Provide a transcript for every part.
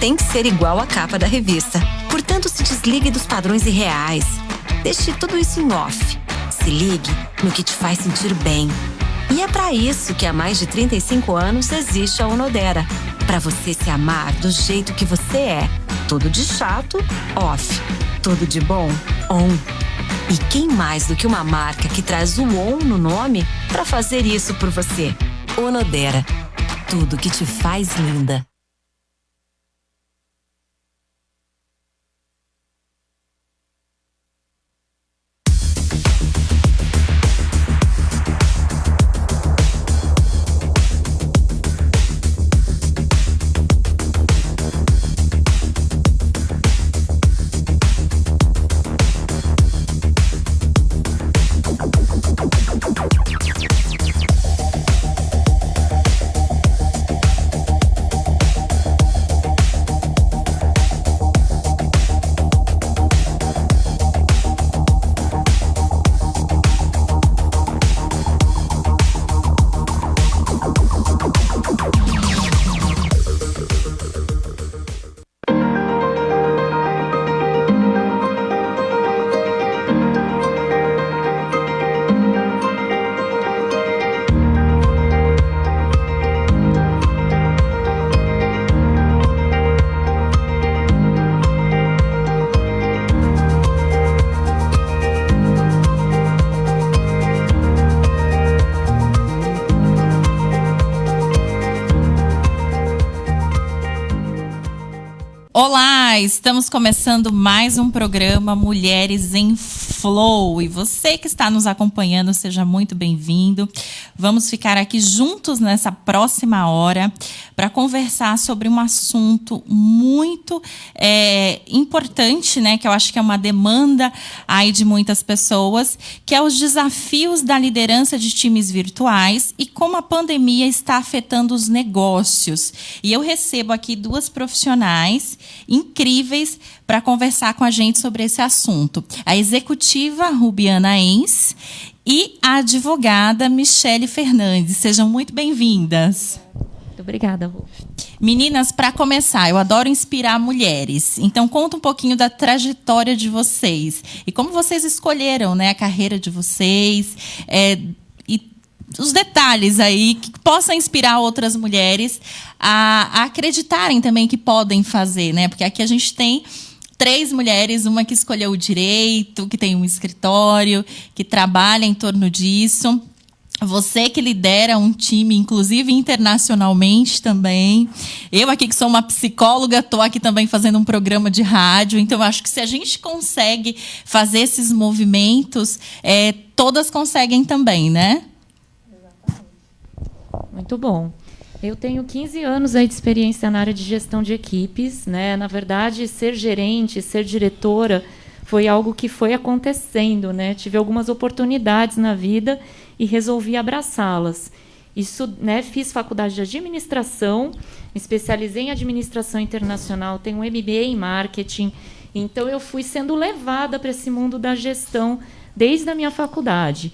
tem que ser igual à capa da revista. Portanto, se desligue dos padrões irreais. Deixe tudo isso em off. Se ligue no que te faz sentir bem. E é para isso que há mais de 35 anos existe a Onodera. Para você se amar do jeito que você é. Tudo de chato, off. Tudo de bom, on. E quem mais do que uma marca que traz o on no nome para fazer isso por você? Onodera. Tudo que te faz linda. Olá, estamos começando mais um programa Mulheres em Flow. E você que está nos acompanhando, seja muito bem-vindo. Vamos ficar aqui juntos nessa próxima hora para conversar sobre um assunto muito importante, né? Que eu acho que é uma demanda aí de muitas pessoas, que é os desafios da liderança de times virtuais e como a pandemia está afetando os negócios. E eu recebo aqui duas profissionais incríveis para conversar com a gente sobre esse assunto. A executiva Rubiana Enz e a advogada Michele Fernandes. Sejam muito bem-vindas. Muito obrigada, Rô. Meninas, para começar, eu adoro inspirar mulheres. Então, conta um pouquinho da trajetória de vocês. E como vocês escolheram, né, a carreira de vocês. E os detalhes aí que possam inspirar outras mulheres a acreditarem também que podem fazer, né? Porque aqui a gente tem 3 mulheres, uma que escolheu o direito, que tem um escritório, que trabalha em torno disso. Você que lidera um time, inclusive internacionalmente também. Eu aqui que sou uma psicóloga, estou aqui também fazendo um programa de rádio. Então, eu acho que se a gente consegue fazer esses movimentos, todas conseguem também, né? Muito bom. Eu tenho 15 anos aí de experiência na área de gestão de equipes, né? Na verdade, ser gerente, ser diretora, foi algo que foi acontecendo, né? Tive algumas oportunidades na vida e resolvi abraçá-las. Isso, né? Fiz faculdade de administração, me especializei em administração internacional, tenho um MBA em marketing. Então, eu fui sendo levada para esse mundo da gestão desde a minha faculdade.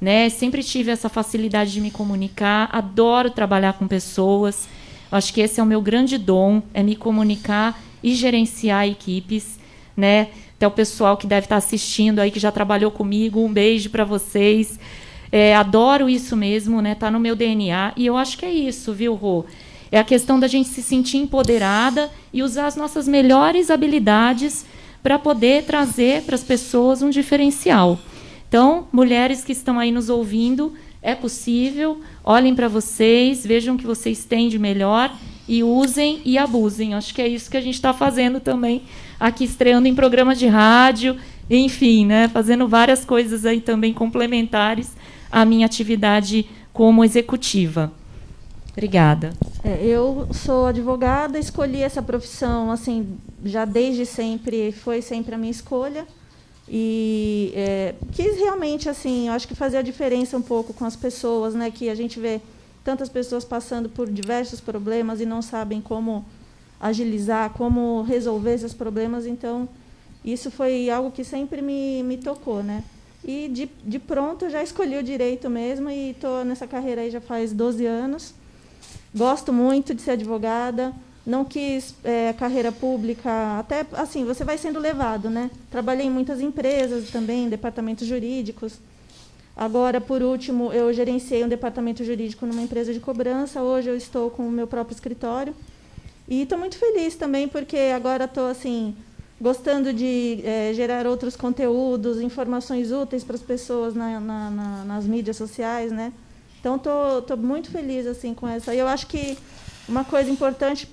Né? Sempre tive essa facilidade de me comunicar, adoro trabalhar com pessoas. Acho que esse é o meu grande dom, é me comunicar e gerenciar equipes. Né? Até o pessoal que deve estar assistindo aí, que já trabalhou comigo, um beijo para vocês. Adoro isso mesmo, né? Tá no meu DNA. E eu acho que é isso, viu, Rô? É a questão da gente se sentir empoderada e usar as nossas melhores habilidades para poder trazer para as pessoas um diferencial. Então, mulheres que estão aí nos ouvindo, é possível, olhem para vocês, vejam o que vocês têm de melhor e usem e abusem. Acho que é isso que a gente está fazendo também, aqui estreando em programa de rádio, enfim, né, fazendo várias coisas aí também complementares à minha atividade como executiva. Obrigada. Eu sou advogada, escolhi essa profissão assim, já desde sempre, foi sempre a minha escolha. E quis realmente, assim, eu acho que fazer a diferença um pouco com as pessoas, né? Que a gente vê tantas pessoas passando por diversos problemas e não sabem como agilizar, como resolver esses problemas. Então, isso foi algo que sempre me tocou, né? E, de pronto, eu já escolhi o direito mesmo e estou nessa carreira aí já faz 12 anos. Gosto muito de ser advogada, não quis carreira pública, até assim, você vai sendo levado, né? Trabalhei em muitas empresas também, departamentos jurídicos. Agora, por último, eu gerenciei um departamento jurídico numa empresa de cobrança. Hoje eu estou com o meu próprio escritório. E estou muito feliz também, porque agora estou assim, gostando de gerar outros conteúdos, informações úteis para as pessoas nas mídias sociais, né? Então, estou muito feliz assim, com essa. E eu acho que uma coisa importante,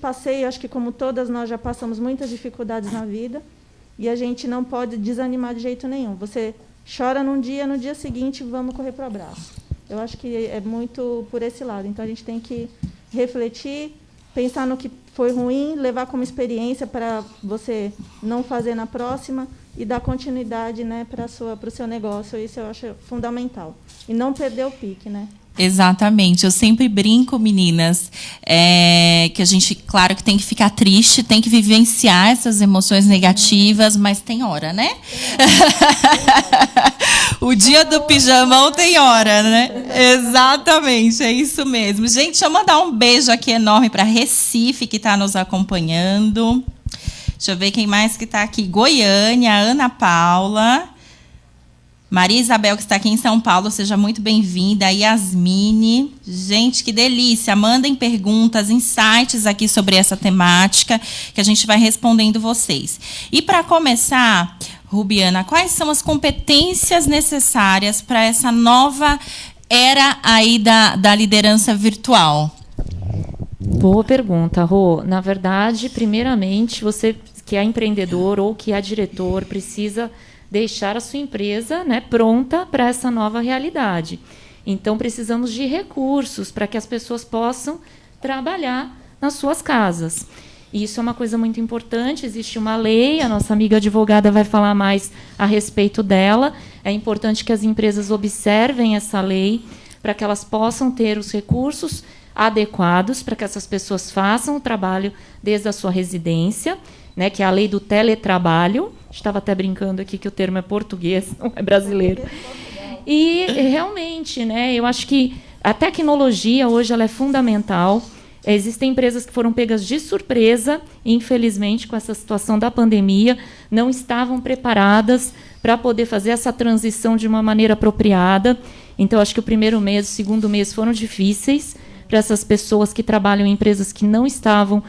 acho que como todas nós já passamos muitas dificuldades na vida, e a gente não pode desanimar de jeito nenhum. Você chora num dia, no dia seguinte, vamos correr para o abraço. Eu acho que é muito por esse lado. Então, a gente tem que refletir, pensar no que foi ruim, levar como experiência para você não fazer na próxima e dar continuidade, né, para o seu negócio. Isso eu acho fundamental. E não perder o pique, né? Exatamente. Eu sempre brinco, meninas, que a gente, claro que tem que ficar triste, tem que vivenciar essas emoções negativas, mas tem hora, né? O dia do pijamão tem hora, né? Exatamente, é isso mesmo. Gente, deixa eu mandar um beijo aqui enorme para Recife, que está nos acompanhando. Deixa eu ver quem mais que está aqui. Goiânia, Ana Paula. Maria Isabel, que está aqui em São Paulo, seja muito bem-vinda. Yasmine. Gente, que delícia. Mandem perguntas, insights aqui sobre essa temática, que a gente vai respondendo vocês. E para começar, Rubiana, quais são as competências necessárias para essa nova era aí da liderança virtual? Boa pergunta, Rô. Na verdade, primeiramente, você que é empreendedor ou que é diretor precisa deixar a sua empresa, né, pronta para essa nova realidade. Então, precisamos de recursos para que as pessoas possam trabalhar nas suas casas. E isso é uma coisa muito importante. Existe uma lei, a nossa amiga advogada vai falar mais a respeito dela. É importante que as empresas observem essa lei para que elas possam ter os recursos adequados para que essas pessoas façam o trabalho desde a sua residência, né, que é a lei do teletrabalho. Estava até brincando aqui que o termo é português, não é brasileiro. E realmente, né, eu acho que a tecnologia hoje ela é fundamental. Existem empresas que foram pegas de surpresa, infelizmente, com essa situação da pandemia, não estavam preparadas para poder fazer essa transição de uma maneira apropriada. Então, acho que o primeiro mês, o segundo mês foram difíceis para essas pessoas que trabalham em empresas que não estavam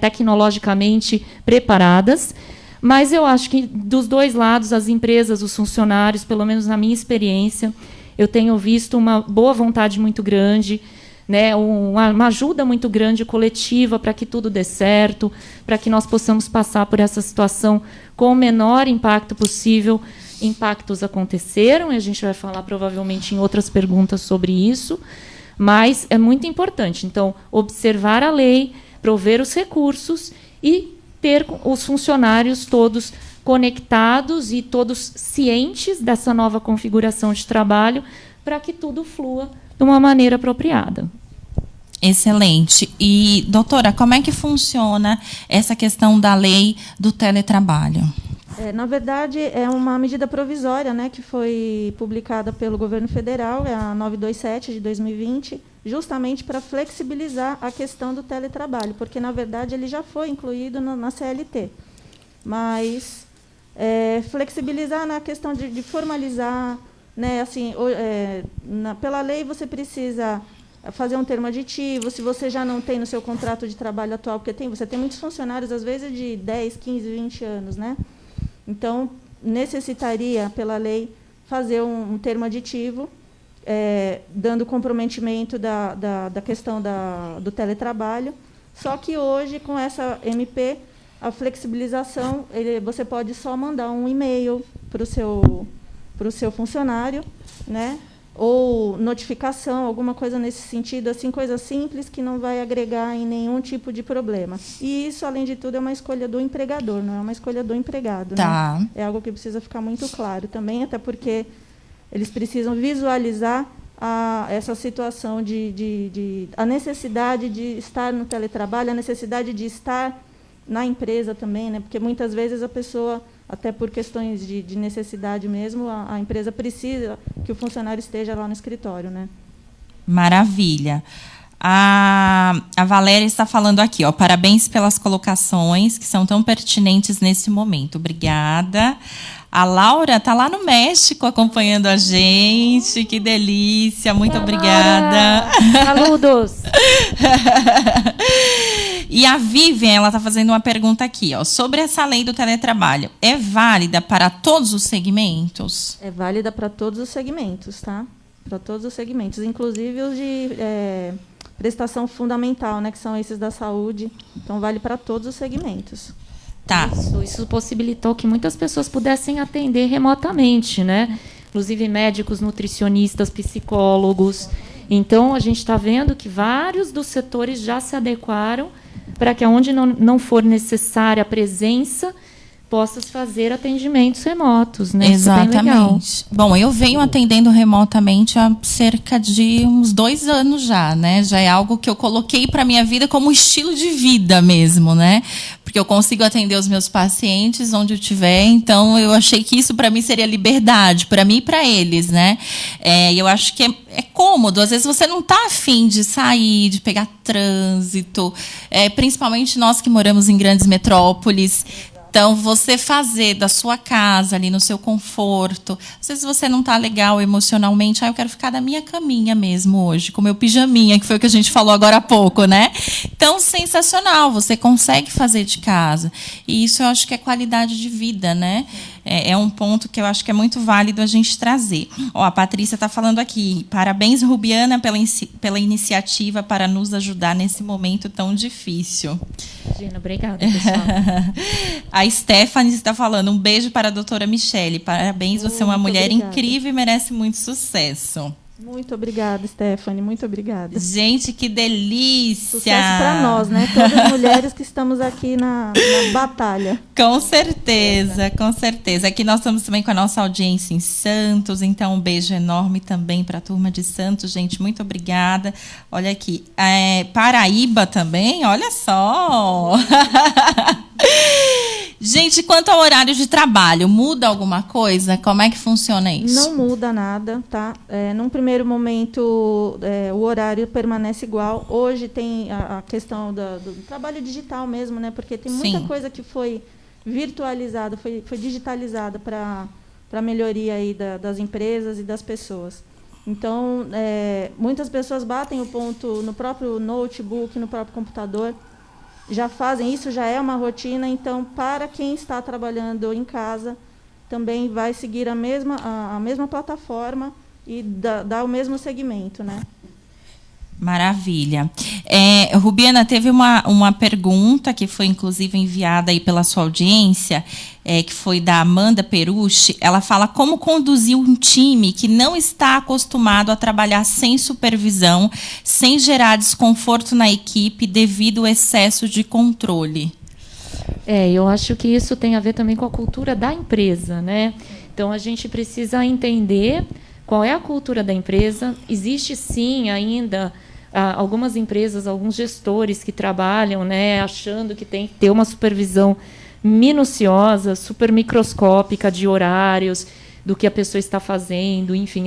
tecnologicamente preparadas. Mas eu acho que, dos dois lados, as empresas, os funcionários, pelo menos na minha experiência, eu tenho visto uma boa vontade muito grande, né, uma ajuda muito grande coletiva para que tudo dê certo, para que nós possamos passar por essa situação com o menor impacto possível. Impactos aconteceram, e a gente vai falar provavelmente em outras perguntas sobre isso, mas é muito importante. Então, observar a lei, prover os recursos e ter os funcionários todos conectados e todos cientes dessa nova configuração de trabalho para que tudo flua de uma maneira apropriada. Excelente. E, doutora, como é que funciona essa questão da lei do teletrabalho? Na verdade, é uma medida provisória, né, que foi publicada pelo governo federal, é a 927 de 2020, justamente para flexibilizar a questão do teletrabalho, porque, na verdade, ele já foi incluído na CLT. Mas flexibilizar na questão de formalizar, né, assim, pela lei você precisa fazer um termo aditivo, se você já não tem no seu contrato de trabalho atual, porque você tem muitos funcionários, às vezes, de 10, 15, 20 anos, né? Então, necessitaria, pela lei, fazer um termo aditivo, dando comprometimento da questão do teletrabalho. Só que hoje, com essa MP, a flexibilização, você pode só mandar um e-mail para o seu funcionário, né? Ou notificação, alguma coisa nesse sentido, assim, coisa simples que não vai agregar em nenhum tipo de problema. E isso, além de tudo, é uma escolha do empregador, não é uma escolha do empregado. Tá. Né? É algo que precisa ficar muito claro também, até porque eles precisam visualizar essa situação a necessidade de estar no teletrabalho, a necessidade de estar na empresa também, né? Porque muitas vezes a pessoa, até por questões de necessidade mesmo, a empresa precisa que o funcionário esteja lá no escritório, né? Maravilha. A Valéria está falando aqui, ó, parabéns pelas colocações que são tão pertinentes nesse momento. Obrigada. A Laura está lá no México acompanhando a gente. Que delícia, muito obrigada. Saludos. E a Vivian, ela está fazendo uma pergunta aqui, ó, sobre essa lei do teletrabalho. É válida para todos os segmentos? É válida para todos os segmentos, tá? Para todos os segmentos, inclusive os de prestação fundamental, né, que são esses da saúde. Então, vale para todos os segmentos. Tá. Isso possibilitou que muitas pessoas pudessem atender remotamente, né? Inclusive médicos, nutricionistas, psicólogos. Então, a gente está vendo que vários dos setores já se adequaram para que, onde não for necessária a presença, possa fazer atendimentos remotos, né? Exatamente. Bom, eu venho atendendo remotamente há cerca de uns 2 anos já, né? Já é algo que eu coloquei para minha vida como estilo de vida mesmo, né? Porque eu consigo atender os meus pacientes onde eu estiver, então eu achei que isso para mim seria liberdade, para mim e para eles, né? E eu acho que é cômodo. Às vezes você não está afim de sair, de pegar trânsito, principalmente nós que moramos em grandes metrópoles. Então, você fazer da sua casa, ali no seu conforto. Às vezes você não está legal emocionalmente. Eu quero ficar na minha caminha mesmo hoje, com meu pijaminha, que foi o que a gente falou agora há pouco, né? Então, sensacional. Você consegue fazer de casa. E isso eu acho que é qualidade de vida, né? É um ponto que eu acho que é muito válido a gente trazer. Ó, a Patrícia está falando aqui. Parabéns, Rubiana, pela iniciativa para nos ajudar nesse momento tão difícil. Gina, obrigada, pessoal. A Stephanie está falando, um beijo para a doutora Michele. Parabéns, você é uma mulher incrível e merece muito sucesso. Muito obrigada, Stephanie. Muito obrigada. Gente, que delícia! Sucesso para nós, né? Todas as mulheres que estamos aqui na batalha. Com certeza, com certeza. Aqui nós estamos também com a nossa audiência em Santos, então um beijo enorme também para a turma de Santos. Gente, muito obrigada. Olha aqui, Paraíba também, olha só! Gente, quanto ao horário de trabalho, muda alguma coisa? Como é que funciona isso? Não muda nada, tá? Num primeiro momento, o horário permanece igual. Hoje tem a questão do trabalho digital mesmo, né? Porque tem muita coisa que foi virtualizada, foi digitalizada para a melhoria aí das empresas e das pessoas. Então, muitas pessoas batem o ponto no próprio notebook, no próprio computador. Já fazem isso, já é uma rotina. Então, para quem está trabalhando em casa, também vai seguir a mesma plataforma e dar o mesmo segmento, né? Maravilha. Rubiana, teve uma pergunta que foi, inclusive, enviada aí pela sua audiência, que foi da Amanda Perucci. Ela fala como conduzir um time que não está acostumado a trabalhar sem supervisão, sem gerar desconforto na equipe devido ao excesso de controle. Eu acho que isso tem a ver também com a cultura da empresa, né? Então, a gente precisa entender qual é a cultura da empresa. Existe, sim, ainda algumas empresas, alguns gestores que trabalham, né, achando que tem que ter uma supervisão minuciosa, super microscópica de horários, do que a pessoa está fazendo, enfim.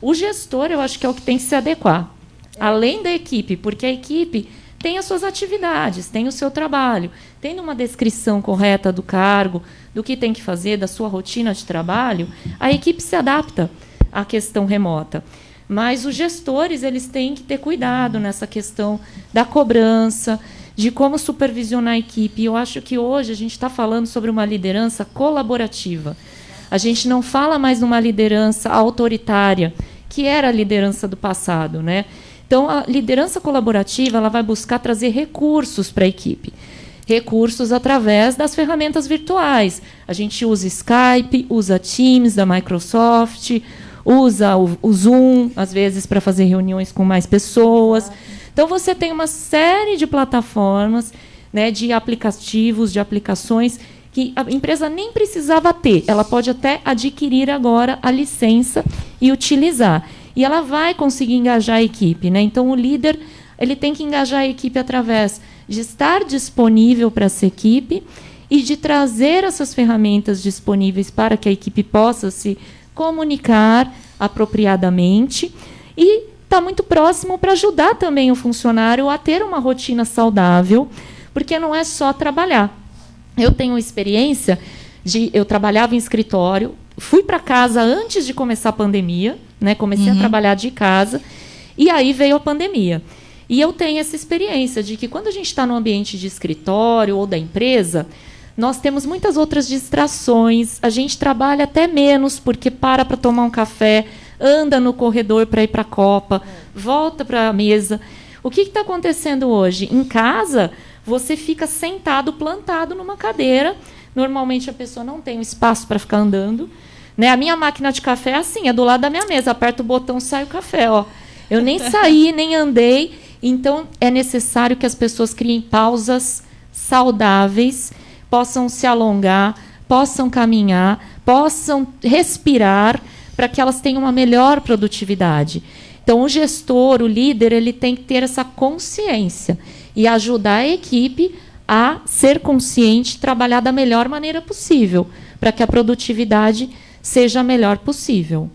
O gestor, eu acho que é o que tem que se adequar, além da equipe, porque a equipe tem as suas atividades, tem o seu trabalho. Tendo uma descrição correta do cargo, do que tem que fazer, da sua rotina de trabalho, a equipe se adapta à questão remota. Mas os gestores, eles têm que ter cuidado nessa questão da cobrança, de como supervisionar a equipe. E eu acho que hoje a gente está falando sobre uma liderança colaborativa. A gente não fala mais numa liderança autoritária, que era a liderança do passado, né? Então, a liderança colaborativa, ela vai buscar trazer recursos para a equipe. Recursos através das ferramentas virtuais. A gente usa Skype, usa Teams da Microsoft, usa o Zoom, às vezes, para fazer reuniões com mais pessoas. Então, você tem uma série de plataformas, né, de aplicativos, de aplicações, que a empresa nem precisava ter. Ela pode até adquirir agora a licença e utilizar. E ela vai conseguir engajar a equipe, né? Então, o líder, ele tem que engajar a equipe através de estar disponível para essa equipe e de trazer essas ferramentas disponíveis para que a equipe possa se comunicar apropriadamente e estar muito próximo para ajudar também o funcionário a ter uma rotina saudável, porque não é só trabalhar. Eu tenho experiência eu trabalhava em escritório, fui para casa antes de começar a pandemia, né? Comecei a trabalhar de casa, e aí veio a pandemia. E eu tenho essa experiência de que quando a gente está no ambiente de escritório ou da empresa, nós temos muitas outras distrações, a gente trabalha até menos, porque para tomar um café, anda no corredor para ir para a copa, volta para a mesa. O que está acontecendo hoje? Em casa, você fica sentado, plantado numa cadeira. Normalmente a pessoa não tem um espaço para ficar andando. Né? A minha máquina de café é assim, é do lado da minha mesa. Aperto o botão, sai o café. Ó. Eu nem saí, nem andei. Então, é necessário que as pessoas criem pausas saudáveis, possam se alongar, possam caminhar, possam respirar, para que elas tenham uma melhor produtividade. Então, o gestor, o líder, ele tem que ter essa consciência e ajudar a equipe a ser consciente, trabalhar da melhor maneira possível, para que a produtividade seja a melhor possível.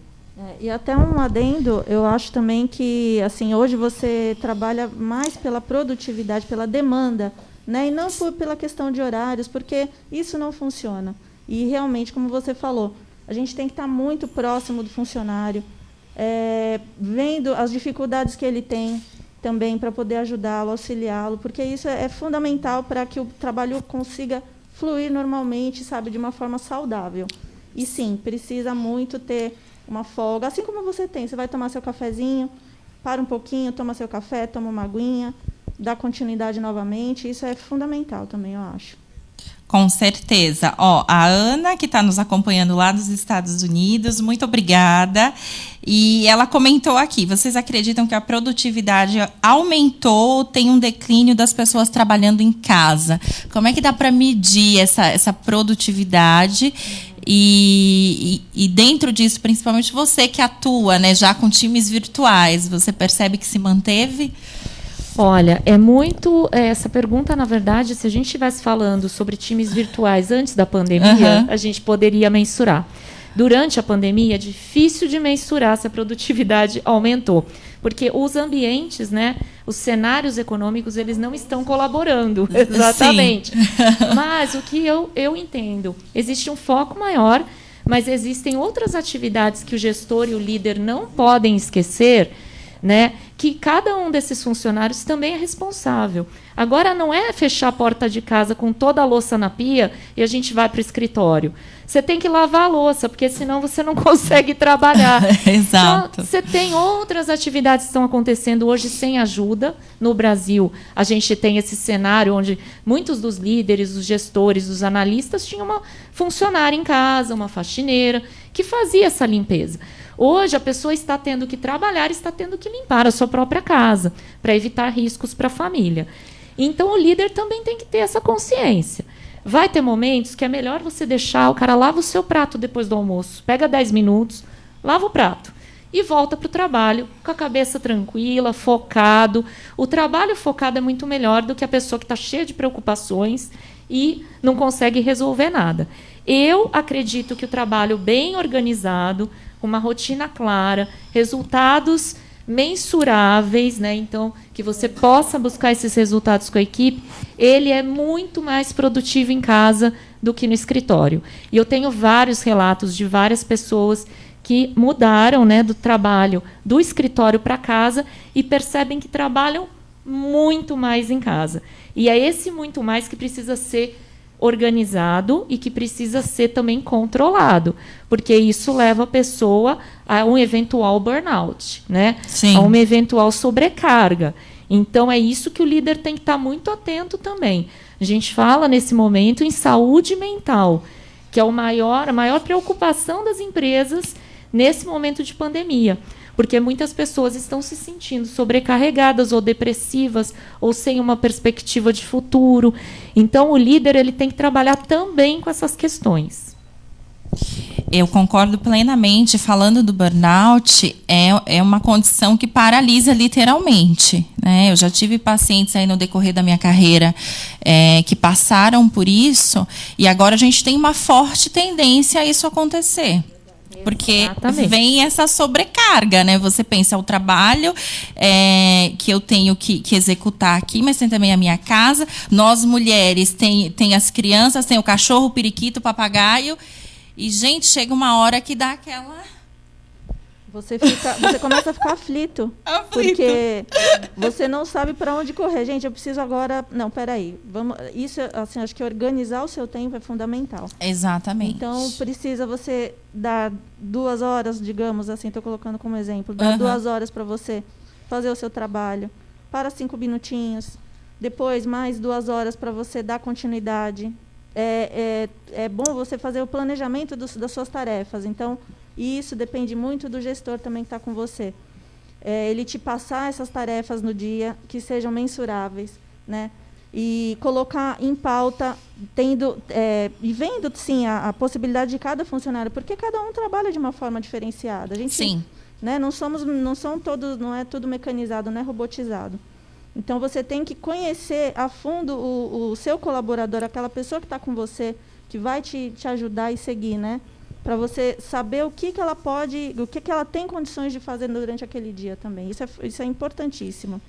E até um adendo, eu acho também que assim, hoje você trabalha mais pela produtividade, pela demanda, né? E não pela questão de horários, porque isso não funciona. E realmente, como você falou, a gente tem que estar muito próximo do funcionário, vendo as dificuldades que ele tem, também para poder ajudá-lo, auxiliá-lo, porque isso é fundamental para que o trabalho consiga fluir normalmente, sabe, de uma forma saudável. E sim, precisa muito ter uma folga, assim como você tem. Você vai tomar seu cafezinho, para um pouquinho, toma seu café, toma uma aguinha, dá continuidade novamente. Isso é fundamental também, eu acho. Com certeza. Ó, a Ana, que está nos acompanhando lá dos Estados Unidos, muito obrigada. E ela comentou aqui, vocês acreditam que a produtividade aumentou ou tem um declínio das pessoas trabalhando em casa? Como é que dá para medir essa produtividade? E dentro disso, principalmente você que atua, né, já com times virtuais, você percebe que se manteve? Olha, essa pergunta, na verdade, se a gente estivesse falando sobre times virtuais antes da pandemia, a gente poderia mensurar. Durante a pandemia, é difícil de mensurar se a produtividade aumentou, porque os ambientes, né, os cenários econômicos, eles não estão colaborando, exatamente. Mas o que eu entendo, existe um foco maior, mas existem outras atividades que o gestor e o líder não podem esquecer, né, que cada um desses funcionários também é responsável. Agora, não é fechar a porta de casa com toda a louça na pia e a gente vai para o escritório. Você tem que lavar a louça, porque senão você não consegue trabalhar. Exato. Então, você tem outras atividades que estão acontecendo hoje sem ajuda. No Brasil, a gente tem esse cenário onde muitos dos líderes, os gestores, os analistas tinham uma funcionária em casa, uma faxineira, que fazia essa limpeza. Hoje, a pessoa está tendo que trabalhar, está tendo que limpar a sua própria casa, para evitar riscos para a família. Então, o líder também tem que ter essa consciência. Vai ter momentos que é melhor você deixar, o cara lava o seu prato depois do almoço, pega 10 minutos, lava o prato e volta para o trabalho com a cabeça tranquila, focado. O trabalho focado é muito melhor do que a pessoa que está cheia de preocupações e não consegue resolver nada. Eu acredito que o trabalho bem organizado, com uma rotina clara, resultados mensuráveis, né? Então, que você possa buscar esses resultados com a equipe, ele é muito mais produtivo em casa do que no escritório. E eu tenho vários relatos de várias pessoas que mudaram, né, do trabalho do escritório para casa e percebem que trabalham muito mais em casa. E é esse muito mais que precisa ser organizado e que precisa ser também controlado, porque isso leva a pessoa a um eventual burnout, né? Sim. A uma eventual sobrecarga. Então, é isso que o líder tem que estar muito atento também. A gente fala, nesse momento, em saúde mental, que é a maior preocupação das empresas nesse momento de pandemia, porque muitas pessoas estão se sentindo sobrecarregadas ou depressivas ou sem uma perspectiva de futuro. Então, o líder ele tem que trabalhar também com essas questões. Eu concordo plenamente. Falando do burnout, é uma condição que paralisa literalmente, né? Eu já tive pacientes aí no decorrer da minha carreira que passaram por isso, e agora a gente tem uma forte tendência a isso acontecer. Porque Exatamente. vem essa sobrecarga, né? Você pensa, o trabalho que eu tenho que executar aqui, mas tem também a minha casa. Nós, mulheres, tem as crianças, tem o cachorro, o periquito, o papagaio. E, gente, chega uma hora que dá aquela... Você começa a ficar aflito. Porque você não sabe para onde correr. Gente, eu preciso agora... Não, peraí. Isso, assim, acho que organizar o seu tempo é fundamental. Exatamente. Então, precisa você dar 2 horas, digamos assim, estou colocando como exemplo, dar 2 horas para você fazer o seu trabalho, para 5 minutinhos, depois mais 2 horas para você dar continuidade. É bom você fazer o planejamento das suas tarefas. Então, isso depende muito do gestor também que está com você. Ele te passar essas tarefas no dia que sejam mensuráveis, né? E colocar em pauta, e vendo, sim, a possibilidade de cada funcionário, porque cada um trabalha de uma forma diferenciada. A gente, sim. Né, não é tudo mecanizado, não é robotizado. Então, você tem que conhecer a fundo o seu colaborador, aquela pessoa que está com você, que vai te ajudar e seguir, né? Para você saber o que ela tem condições de fazer durante aquele dia também. Isso é importantíssimo.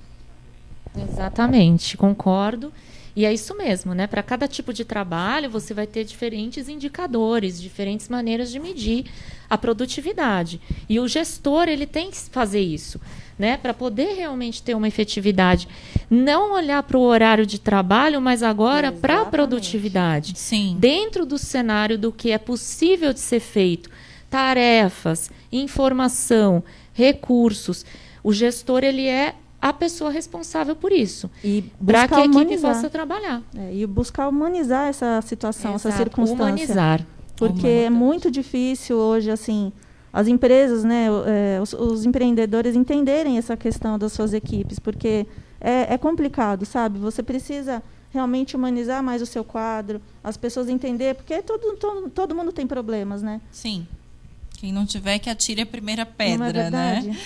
Exatamente, concordo. E é isso mesmo, né? Para cada tipo de trabalho, você vai ter diferentes indicadores, diferentes maneiras de medir a produtividade. E o gestor, ele tem que fazer isso, né? Para poder realmente ter uma efetividade. Não olhar para o horário de trabalho, mas agora para a produtividade. Sim. Dentro do cenário do que é possível de ser feito. Tarefas, informação, recursos. O gestor, ele é a pessoa responsável por isso. E para que a equipe humanizar. possa trabalhar. E buscar humanizar essa situação, Exato, essa circunstância. Humanizar. Porque é muito difícil hoje, assim, as empresas, né, os empreendedores entenderem essa questão das suas equipes, porque é complicado, sabe? Você precisa realmente humanizar mais o seu quadro, as pessoas entenderem, porque todo mundo tem problemas, né? Sim. Quem não tiver, que atire a primeira pedra, não é verdade? né?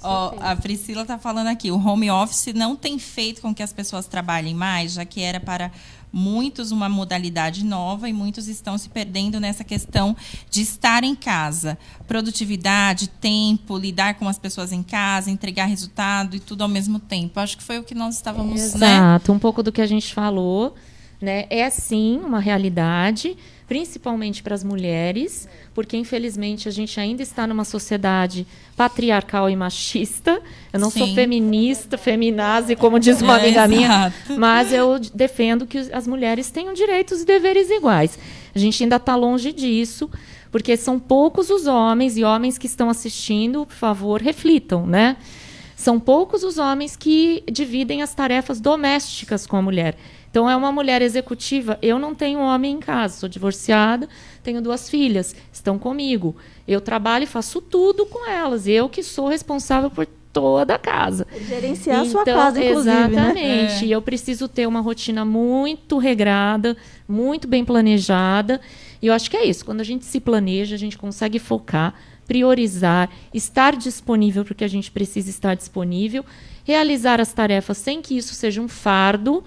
Ó, a Priscila está falando aqui, o home office não tem feito com que as pessoas trabalhem mais, já que era para muitos uma modalidade nova e muitos estão se perdendo nessa questão de estar em casa. Produtividade, tempo, lidar com as pessoas em casa, entregar resultado e tudo ao mesmo tempo. Acho que foi o que nós estávamos... Exato, né? Um pouco do que a gente falou, né? É sim uma realidade, principalmente para as mulheres, porque infelizmente a gente ainda está numa sociedade patriarcal e machista. Eu não sou feminista, feminazi, como diz uma amiga minha, mas eu defendo que as mulheres tenham direitos e deveres iguais. A gente ainda está longe disso, porque são poucos os homens, e homens que estão assistindo, por favor, reflitam, né? São poucos os homens que dividem as tarefas domésticas com a mulher. Então, é uma mulher executiva. Eu não tenho homem em casa, sou divorciada, tenho 2 filhas, estão comigo. Eu trabalho e faço tudo com elas. Eu que sou responsável por toda a casa. Gerenciar a sua casa, inclusive. Exatamente. Né? E eu preciso ter uma rotina muito regrada, muito bem planejada. E eu acho que é isso. Quando a gente se planeja, a gente consegue focar, priorizar, estar disponível porque a gente precisa estar disponível, realizar as tarefas sem que isso seja um fardo,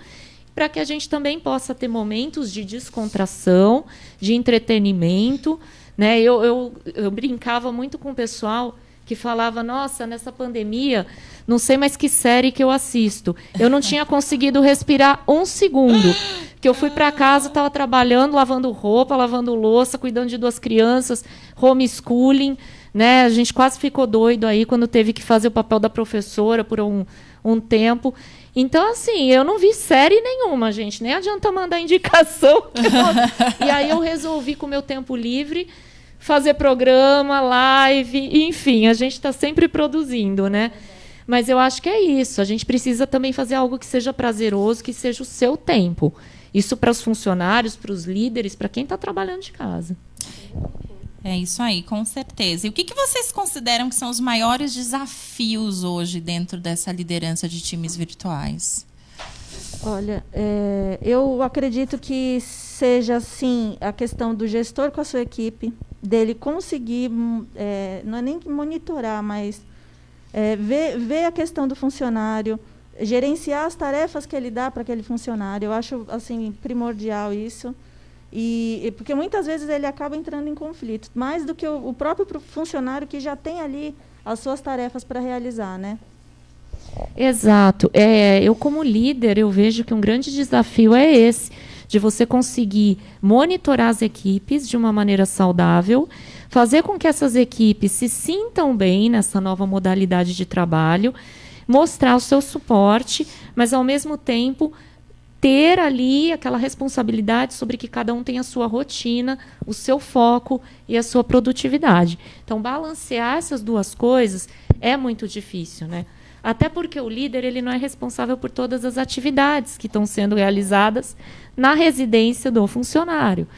para que a gente também possa ter momentos de descontração, de entretenimento, né? Eu brincava muito com o pessoal que falava, nossa, nessa pandemia, não sei mais que série que eu assisto. Eu não tinha conseguido respirar 1 segundo, porque eu fui para casa, estava trabalhando, lavando roupa, lavando louça, cuidando de 2 crianças, homeschooling, né? A gente quase ficou doido aí quando teve que fazer o papel da professora por um tempo. Então, assim, eu não vi série nenhuma, gente. Nem adianta mandar indicação. E aí eu resolvi, com o meu tempo livre, fazer programa, live, enfim, a gente está sempre produzindo, né? Mas eu acho que é isso. A gente precisa também fazer algo que seja prazeroso, que seja o seu tempo. Isso para os funcionários, para os líderes, para quem está trabalhando de casa. É isso aí, com certeza. E o que vocês consideram que são os maiores desafios hoje dentro dessa liderança de times virtuais? Olha, eu acredito que seja, sim, a questão do gestor com a sua equipe, dele conseguir, não é nem monitorar, mas ver a questão do funcionário, gerenciar as tarefas que ele dá para aquele funcionário. Eu acho, assim, primordial isso. Porque muitas vezes ele acaba entrando em conflito, mais do que o próprio funcionário que já tem ali as suas tarefas para realizar, né? Exato. Eu, como líder, eu vejo que um grande desafio é esse, de você conseguir monitorar as equipes de uma maneira saudável, fazer com que essas equipes se sintam bem nessa nova modalidade de trabalho, mostrar o seu suporte, mas, ao mesmo tempo, ter ali aquela responsabilidade sobre que cada um tem a sua rotina, o seu foco e a sua produtividade. Então, balancear essas duas coisas é muito difícil, né? Até porque o líder ele não é responsável por todas as atividades que estão sendo realizadas na residência do funcionário.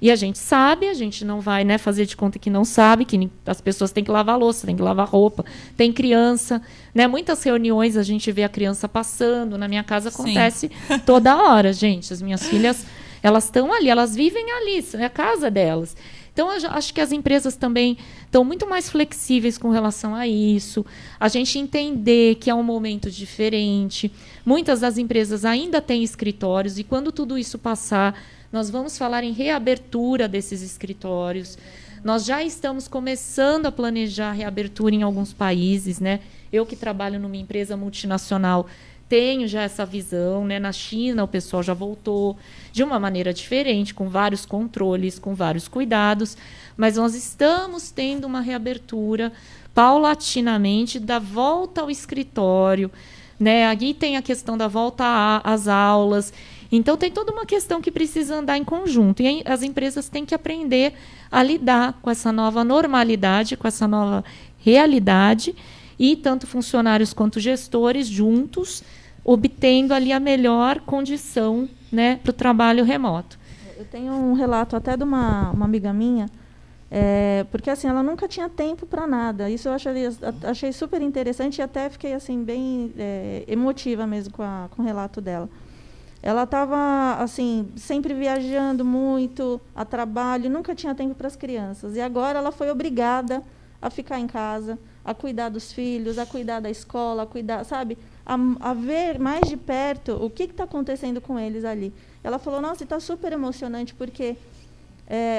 E a gente sabe, a gente não vai, né, fazer de conta que não sabe, que as pessoas têm que lavar louça, têm que lavar roupa, tem criança. Né? Muitas reuniões a gente vê a criança passando, na minha casa acontece toda hora, gente. As minhas filhas, elas estão ali, elas vivem ali, é a casa delas. Então, eu acho que as empresas também estão muito mais flexíveis com relação a isso. A gente entender que é um momento diferente. Muitas das empresas ainda têm escritórios, e quando tudo isso passar, nós vamos falar em reabertura desses escritórios. Nós já estamos começando a planejar a reabertura em alguns países, né? Eu, que trabalho numa empresa multinacional, tenho já essa visão, né? Na China, o pessoal já voltou de uma maneira diferente, com vários controles, com vários cuidados, mas nós estamos tendo uma reabertura paulatinamente da volta ao escritório, né? Aqui tem a questão da volta às aulas. Então, tem toda uma questão que precisa andar em conjunto. E as empresas têm que aprender a lidar com essa nova normalidade, com essa nova realidade, e tanto funcionários quanto gestores juntos, obtendo ali a melhor condição, né, para o trabalho remoto. Eu tenho um relato até de uma amiga minha, porque assim, ela nunca tinha tempo para nada. Isso eu achei super interessante, e até fiquei assim, bem emotiva mesmo com o relato dela. Ela estava assim, sempre viajando muito, a trabalho, nunca tinha tempo para as crianças. E agora ela foi obrigada a ficar em casa, a cuidar dos filhos, a cuidar da escola, a cuidar, sabe? A ver mais de perto o que está acontecendo com eles ali. Ela falou, nossa, está super emocionante, porque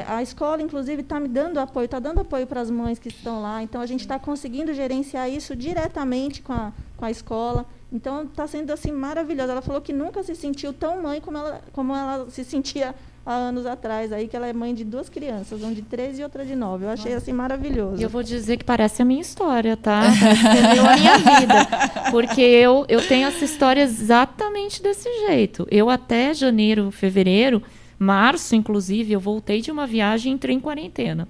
a escola, inclusive, está me dando apoio, está dando apoio para as mães que estão lá. Então, a gente está conseguindo gerenciar isso diretamente com a escola. Então, está sendo assim, maravilhoso. Ela falou que nunca se sentiu tão mãe como ela se sentia há anos atrás, aí, que ela é mãe de 2 crianças, uma de 13 e outra de 9. Eu achei assim maravilhoso. E eu vou dizer que parece a minha história, tá? Entendeu a minha vida. Porque eu tenho essa história exatamente desse jeito. Eu, até janeiro, fevereiro, março, inclusive, eu voltei de uma viagem e entrei em quarentena.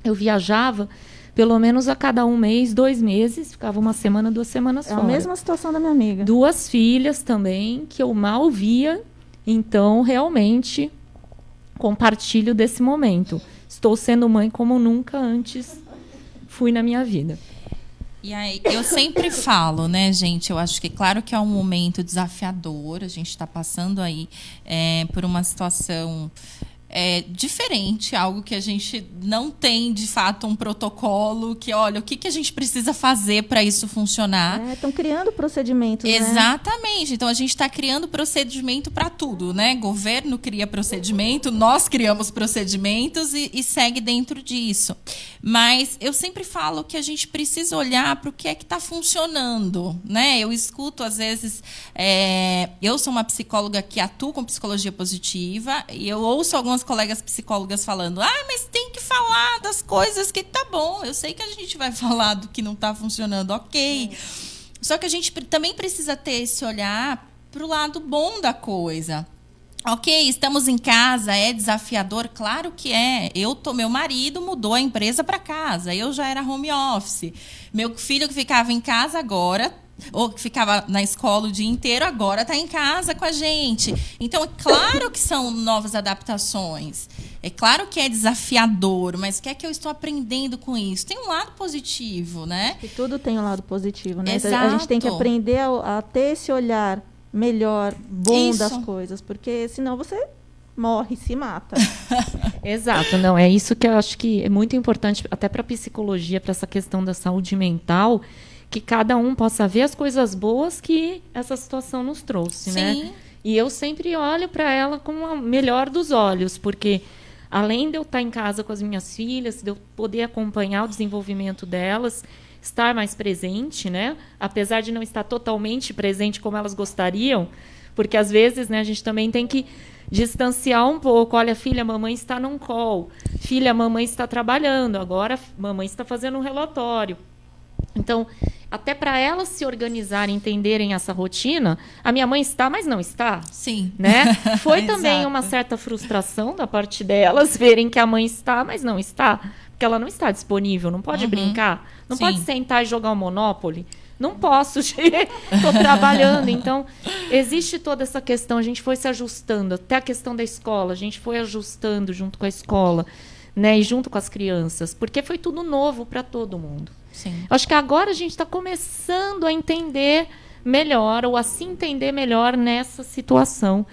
Eu viajava pelo menos a cada 1 mês, 2 meses, ficava 1 semana, 2 semanas fora. É a mesma situação da minha amiga. 2 filhas também, que eu mal via. Então, realmente, compartilho desse momento. Estou sendo mãe como nunca antes fui na minha vida. E aí, eu sempre falo, né, gente? Eu acho que, claro que é um momento desafiador. A gente está passando aí por uma situação diferente, algo que a gente não tem, de fato, um protocolo que, olha, o que a gente precisa fazer para isso funcionar. Estão criando procedimentos, Exatamente. Né? Então, a gente está criando procedimento para tudo, né? Governo cria procedimento, nós criamos procedimentos e segue dentro disso. Mas eu sempre falo que a gente precisa olhar para o que é que está funcionando, né? Eu escuto, às vezes, eu sou uma psicóloga que atua com psicologia positiva, e eu ouço algumas colegas psicólogas falando, mas tem que falar das coisas que tá bom. Eu sei que a gente vai falar do que não tá funcionando, ok. Só que a gente também precisa ter esse olhar pro lado bom da coisa. Ok, estamos em casa, é desafiador? Claro que é. Meu marido mudou a empresa para casa, eu já era home office. Meu filho, que ficava em casa agora, ou que ficava na escola o dia inteiro, agora está em casa com a gente. Então, é claro que são novas adaptações. É claro que é desafiador, mas o que é que eu estou aprendendo com isso? Tem um lado positivo, né? E tudo tem um lado positivo, né? Exato. A gente tem que aprender a ter esse olhar melhor, bom das coisas, porque senão você morre, se mata. Exato, não, é isso que eu acho que é muito importante, até para a psicologia, para essa questão da saúde mental, que cada um possa ver as coisas boas que essa situação nos trouxe, né? E eu sempre olho para ela com o melhor dos olhos, porque além de eu estar em casa com as minhas filhas, de eu poder acompanhar o desenvolvimento delas, estar mais presente, né? Apesar de não estar totalmente presente como elas gostariam, porque às vezes, né, a gente também tem que distanciar um pouco. Olha, filha, mamãe está num call. Filha, mamãe está trabalhando. Agora, mamãe está fazendo um relatório. Então, até para elas se organizarem, entenderem essa rotina, a minha mãe está, mas não está. Sim. Né? Foi também uma certa frustração da parte delas verem que a mãe está, mas não está. Porque ela não está disponível, não pode brincar, não pode sentar e jogar o Monopoly. Não posso, estou trabalhando. Então, existe toda essa questão, a gente foi se ajustando, até a questão da escola, a gente foi ajustando junto com a escola, né, e junto com as crianças, porque foi tudo novo para todo mundo. Sim. Acho que agora a gente está começando a entender melhor, ou a se entender melhor nessa situação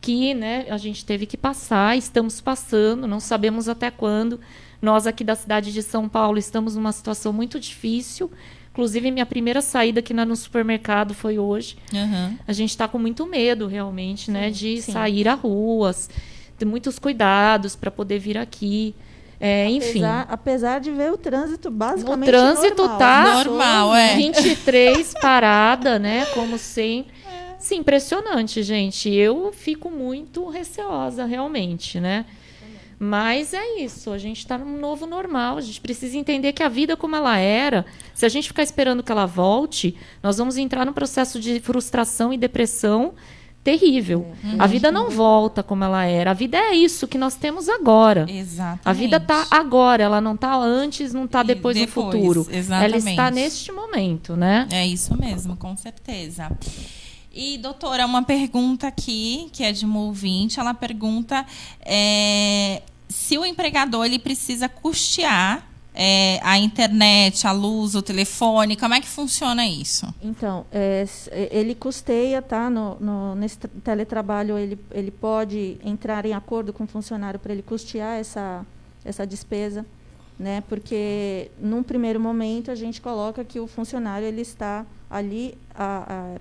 que, né, a gente teve que passar, estamos passando, não sabemos até quando. Nós aqui da cidade de São Paulo estamos numa situação muito difícil. Inclusive, minha primeira saída aqui no supermercado foi hoje. A gente está com muito medo, realmente, né, de sair a ruas, ter muitos cuidados para poder vir aqui. Enfim. Apesar de ver o trânsito basicamente o trânsito normal. Tá normal, 23 parada, né, como sempre. Sim, impressionante, gente. Eu fico muito receosa, realmente, né? Mas é isso, a gente está num novo normal, a gente precisa entender que a vida como ela era, se a gente ficar esperando que ela volte, nós vamos entrar num processo de frustração e depressão terrível. A vida não volta como ela era, a vida é isso que nós temos agora. Exatamente. A vida está agora, ela não está antes, não está depois no futuro. Exatamente. Ela está neste momento, né? É isso mesmo, com certeza. E, doutora, uma pergunta aqui, que é de uma ouvinte, ela pergunta se o empregador ele precisa custear a internet, a luz, o telefone, como é que funciona isso? Então, ele custeia, tá? Nesse teletrabalho, ele pode entrar em acordo com o funcionário para ele custear essa despesa, né? Porque, num primeiro momento, a gente coloca que o funcionário ele está ali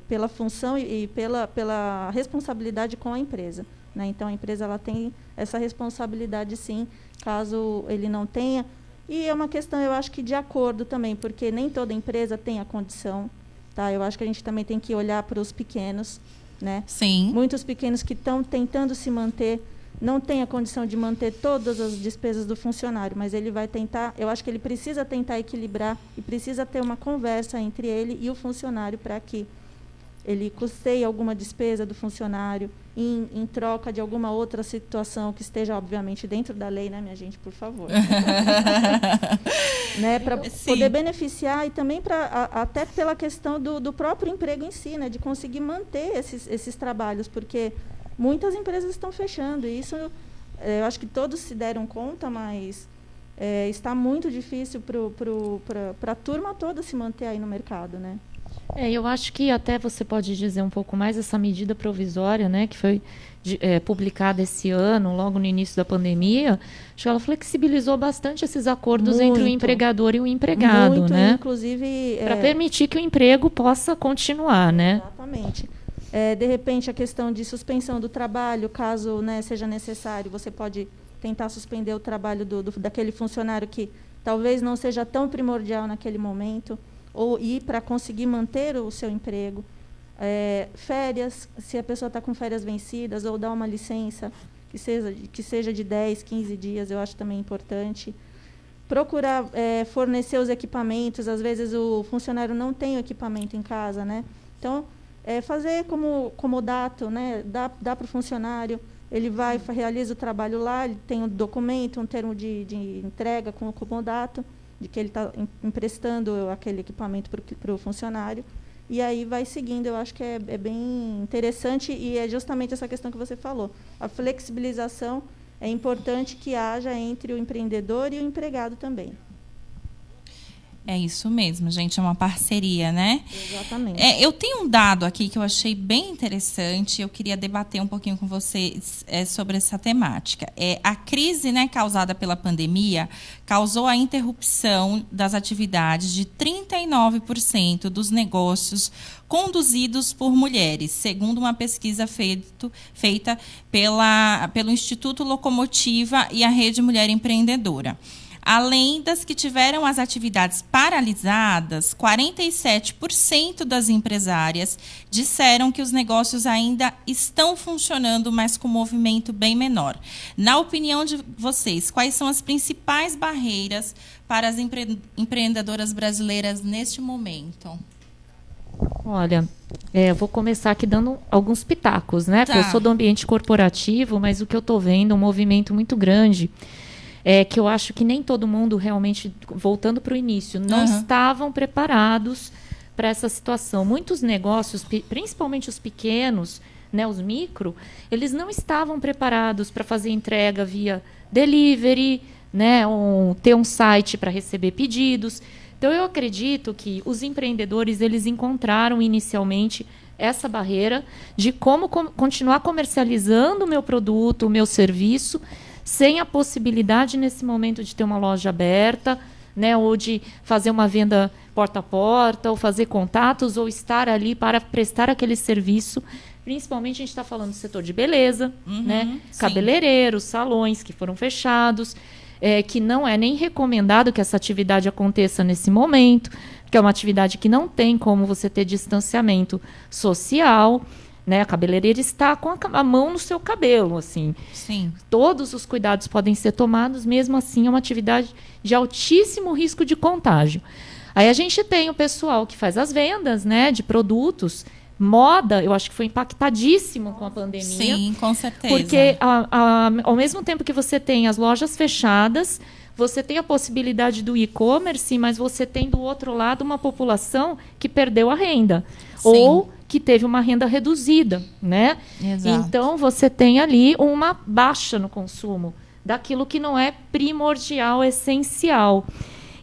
pela função e pela responsabilidade com a empresa, né? Então, a empresa ela tem essa responsabilidade, sim, caso ele não tenha. E é uma questão, eu acho que de acordo também, porque nem toda empresa tem a condição, tá? Eu acho que a gente também tem que olhar para os pequenos, né? Sim. Muitos pequenos que estão tentando se manter não têm a condição de manter todas as despesas do funcionário, mas ele vai tentar, eu acho que ele precisa tentar equilibrar e precisa ter uma conversa entre ele e o funcionário para que ele custeie alguma despesa do funcionário em troca de alguma outra situação que esteja, obviamente, dentro da lei, né, minha gente, por favor. Né, para poder beneficiar e também até pela questão do próprio emprego em si, né, de conseguir manter esses trabalhos, porque muitas empresas estão fechando, e isso eu acho que todos se deram conta, mas está muito difícil para a turma toda se manter aí no mercado, né? Eu acho que até você pode dizer um pouco mais essa medida provisória, né, que foi publicada esse ano, logo no início da pandemia. Acho que ela flexibilizou bastante esses acordos entre o empregador e o empregado, muito, né? Inclusive para permitir que o emprego possa continuar, né? Exatamente. De repente, a questão de suspensão do trabalho, caso, né, seja necessário, você pode tentar suspender o trabalho daquele funcionário que talvez não seja tão primordial naquele momento, ou ir para conseguir manter o seu emprego. Férias, se a pessoa está com férias vencidas, ou dar uma licença que seja de 10, 15 dias, eu acho também importante. Procurar fornecer os equipamentos, às vezes o funcionário não tem o equipamento em casa, né? Então, fazer como comodato, né? Dá para o funcionário, ele vai, realiza o trabalho lá, ele tem um documento, um termo de entrega com o comodato, de que ele está emprestando aquele equipamento para o funcionário, e aí vai seguindo. Eu acho que é bem interessante, e é justamente essa questão que você falou. A flexibilização é importante que haja entre o empreendedor e o empregado também. É isso mesmo, gente, é uma parceria, né? Exatamente. Eu tenho um dado aqui que eu achei bem interessante, eu queria debater um pouquinho com vocês sobre essa temática. A crise, né, causada pela pandemia causou a interrupção das atividades de 39% dos negócios conduzidos por mulheres, segundo uma pesquisa feita pelo Instituto Locomotiva e a Rede Mulher Empreendedora. Além das que tiveram as atividades paralisadas, 47% das empresárias disseram que os negócios ainda estão funcionando, mas com movimento bem menor. Na opinião de vocês, quais são as principais barreiras para as empreendedoras brasileiras neste momento? Olha, eu vou começar aqui dando alguns pitacos, né? Porque eu sou do ambiente corporativo, mas o que eu estou vendo é um movimento muito grande. Que eu acho que nem todo mundo realmente, voltando para o início, não estavam preparados para essa situação. Muitos negócios, principalmente os pequenos, né, os micro, eles não estavam preparados para fazer entrega via delivery, né, ter um site para receber pedidos. Então, eu acredito que os empreendedores eles encontraram inicialmente essa barreira de como continuar comercializando o meu produto, o meu serviço, sem a possibilidade, nesse momento, de ter uma loja aberta, né, ou de fazer uma venda porta a porta, ou fazer contatos, ou estar ali para prestar aquele serviço. Principalmente, a gente está falando do setor de beleza, né, cabeleireiros, salões que foram fechados, que não é nem recomendado que essa atividade aconteça nesse momento, que é uma atividade que não tem como você ter distanciamento social. Né, a cabeleireira está com a mão no seu cabelo, assim. Sim. Todos os cuidados podem ser tomados, mesmo assim é uma atividade de altíssimo risco de contágio. Aí a gente tem o pessoal que faz as vendas, né, de produtos, moda, eu acho que foi impactadíssimo com a pandemia. Sim, com certeza. Porque ao mesmo tempo que você tem as lojas fechadas, você tem a possibilidade do e-commerce, mas você tem do outro lado uma população que perdeu a renda. Sim. Ou que teve uma renda reduzida, né? Exato. Então, você tem ali uma baixa no consumo daquilo que não é primordial, essencial.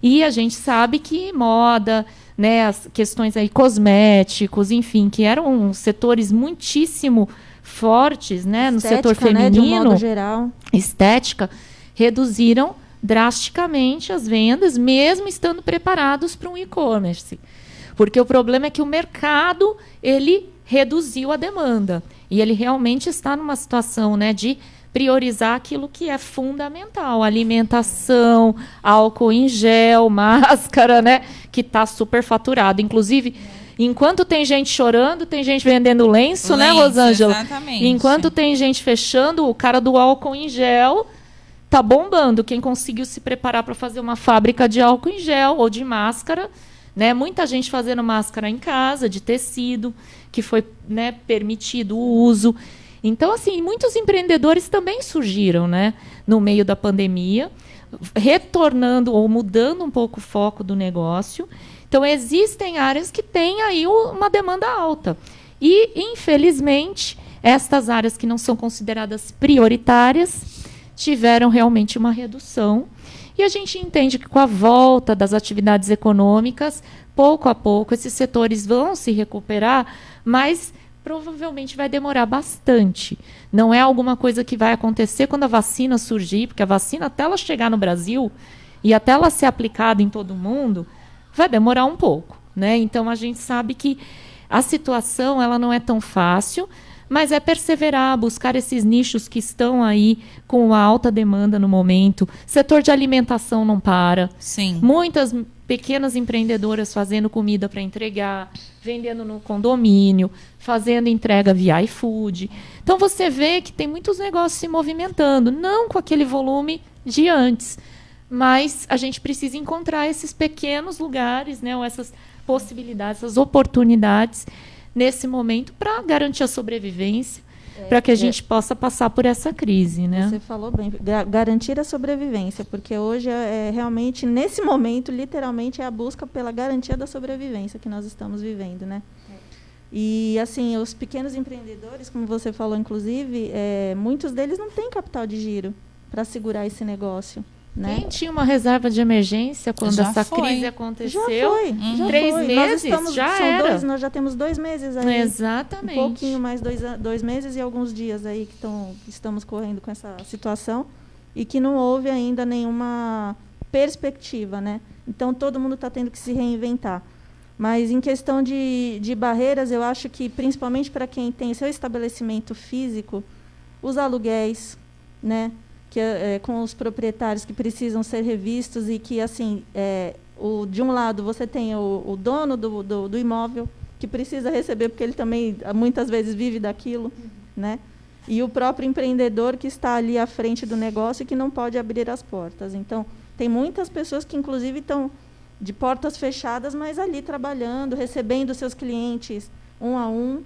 E a gente sabe que moda, né, as questões aí cosméticos, enfim, que eram setores muitíssimo fortes, né, no setor feminino, né, de um modo geral. Estética, reduziram drasticamente as vendas, mesmo estando preparados para um e-commerce. Porque o problema é que o mercado ele reduziu a demanda. E ele realmente está numa situação, né, de priorizar aquilo que é fundamental. Alimentação, álcool em gel, máscara, né, que está super faturado. Inclusive, enquanto tem gente chorando, tem gente vendendo lenço, né, Rosângela? Exatamente. Enquanto tem gente fechando, o cara do álcool em gel está bombando. Quem conseguiu se preparar para fazer uma fábrica de álcool em gel ou de máscara, né? Muita gente fazendo máscara em casa, de tecido, que foi, né, permitido o uso. Então, assim, muitos empreendedores também surgiram, né, no meio da pandemia, retornando ou mudando um pouco o foco do negócio. Então, existem áreas que têm aí uma demanda alta. E, infelizmente, estas áreas que não são consideradas prioritárias tiveram realmente uma redução. E a gente entende que com a volta das atividades econômicas, pouco a pouco, esses setores vão se recuperar, mas provavelmente vai demorar bastante. Não é alguma coisa que vai acontecer quando a vacina surgir, porque a vacina, até ela chegar no Brasil e até ela ser aplicada em todo mundo, vai demorar um pouco, né? Então, a gente sabe que a situação ela não é tão fácil, mas é perseverar, buscar esses nichos que estão aí com uma alta demanda no momento. Setor de alimentação não para. Sim. Muitas pequenas empreendedoras fazendo comida para entregar, vendendo no condomínio, fazendo entrega via iFood. Então, você vê que tem muitos negócios se movimentando, não com aquele volume de antes, mas a gente precisa encontrar esses pequenos lugares, né, ou essas possibilidades, essas oportunidades nesse momento para garantir a sobrevivência, para que a gente possa passar por essa crise, né? Você falou bem, garantir a sobrevivência, porque hoje realmente, nesse momento, literalmente, é a busca pela garantia da sobrevivência que nós estamos vivendo, né? E, assim, os pequenos empreendedores, como você falou, inclusive, muitos deles não têm capital de giro para segurar esse negócio, né? Quem tinha uma reserva de emergência quando Já essa foi. crise Já aconteceu? foi. Já 3 foi. meses, já era. Nós já temos 2 meses aí. Exatamente. Um pouquinho mais 2 meses e alguns dias aí que estamos correndo com essa situação e que não houve ainda nenhuma perspectiva, né? Então, todo mundo está tendo que se reinventar. Mas, em questão de barreiras, eu acho que, principalmente para quem tem seu estabelecimento físico, os aluguéis, né? Que, com os proprietários que precisam ser revistos e que, assim, de um lado, você tem o dono do imóvel, que precisa receber, porque ele também, muitas vezes, vive daquilo, né? E o próprio empreendedor que está ali à frente do negócio e que não pode abrir as portas. Então, tem muitas pessoas que, inclusive, estão de portas fechadas, mas ali trabalhando, recebendo seus clientes um a um.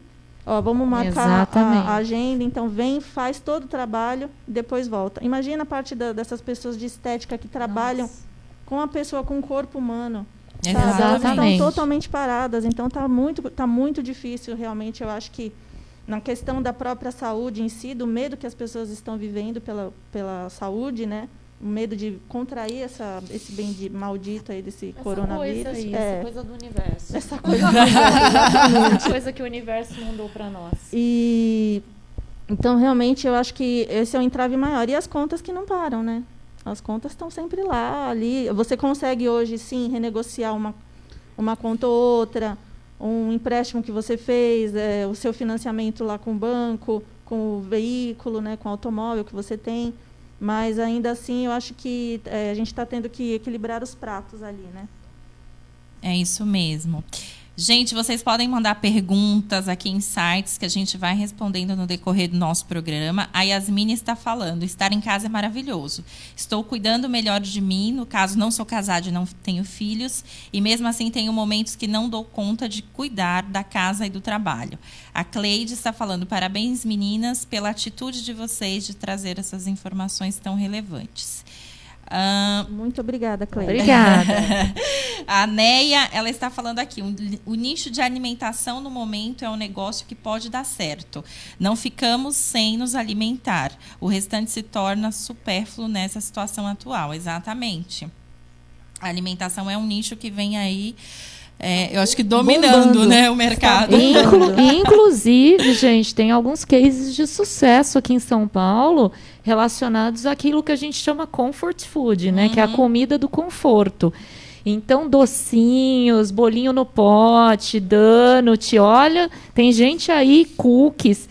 Ó, vamos marcar a agenda, então vem, faz todo o trabalho, depois volta. Imagina a parte dessas pessoas de estética que trabalham com a pessoa com o corpo humano. Exatamente. Elas estão totalmente paradas, então tá muito difícil, realmente. Eu acho que na questão da própria saúde em si, do medo que as pessoas estão vivendo pela saúde, né? O medo de contrair esse maldito aí desse coronavírus. Essa coisa do universo. Essa coisa do universo, Essa coisa que o universo mandou para nós. Então, realmente, eu acho que esse é o entrave maior. E as contas que não param, né? As contas estão sempre lá, ali. Você consegue hoje, sim, renegociar uma conta ou outra, um empréstimo que você fez, o seu financiamento lá com o banco, com o veículo, né, com o automóvel que você tem. Mas, ainda assim, eu acho que a gente está tendo que equilibrar os pratos ali, né? É isso mesmo. Gente, vocês podem mandar perguntas aqui em sites que a gente vai respondendo no decorrer do nosso programa. A Yasmine está falando, estar em casa é maravilhoso. Estou cuidando melhor de mim, no caso não sou casada e não tenho filhos, e mesmo assim tenho momentos que não dou conta de cuidar da casa e do trabalho. A Cleide está falando, parabéns meninas pela atitude de vocês de trazer essas informações tão relevantes. Muito obrigada, Cleide. Obrigada. A Neia, ela está falando aqui, o nicho de alimentação no momento é um negócio que pode dar certo. Não ficamos sem nos alimentar. O restante se torna supérfluo nessa situação atual. Exatamente. A alimentação é um nicho que vem aí, eu acho que dominando, bombando, né, o mercado. Inclusive, gente, tem alguns cases de sucesso aqui em São Paulo relacionados àquilo que a gente chama comfort food, né? Que é a comida do conforto. Então, docinhos, bolinho no pote, donut, olha, tem gente aí, cookies.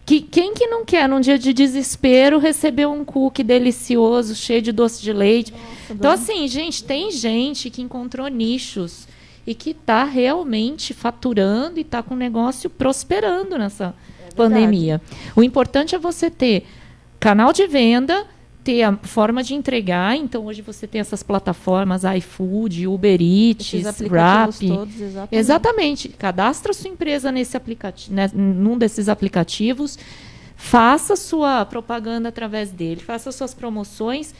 Quem que não quer, num dia de desespero, receber um cookie delicioso, cheio de doce de leite? Nossa, então, assim, gente, tem gente que encontrou nichos e que está realmente faturando e está com o negócio prosperando nessa pandemia. O importante é você ter canal de venda, ter a forma de entregar. Então, hoje você tem essas plataformas iFood, Uber Eats, Rappi. Todos, exatamente. Cadastra sua empresa nesse aplicativo, né, num desses aplicativos, faça sua propaganda através dele, faça suas promoções.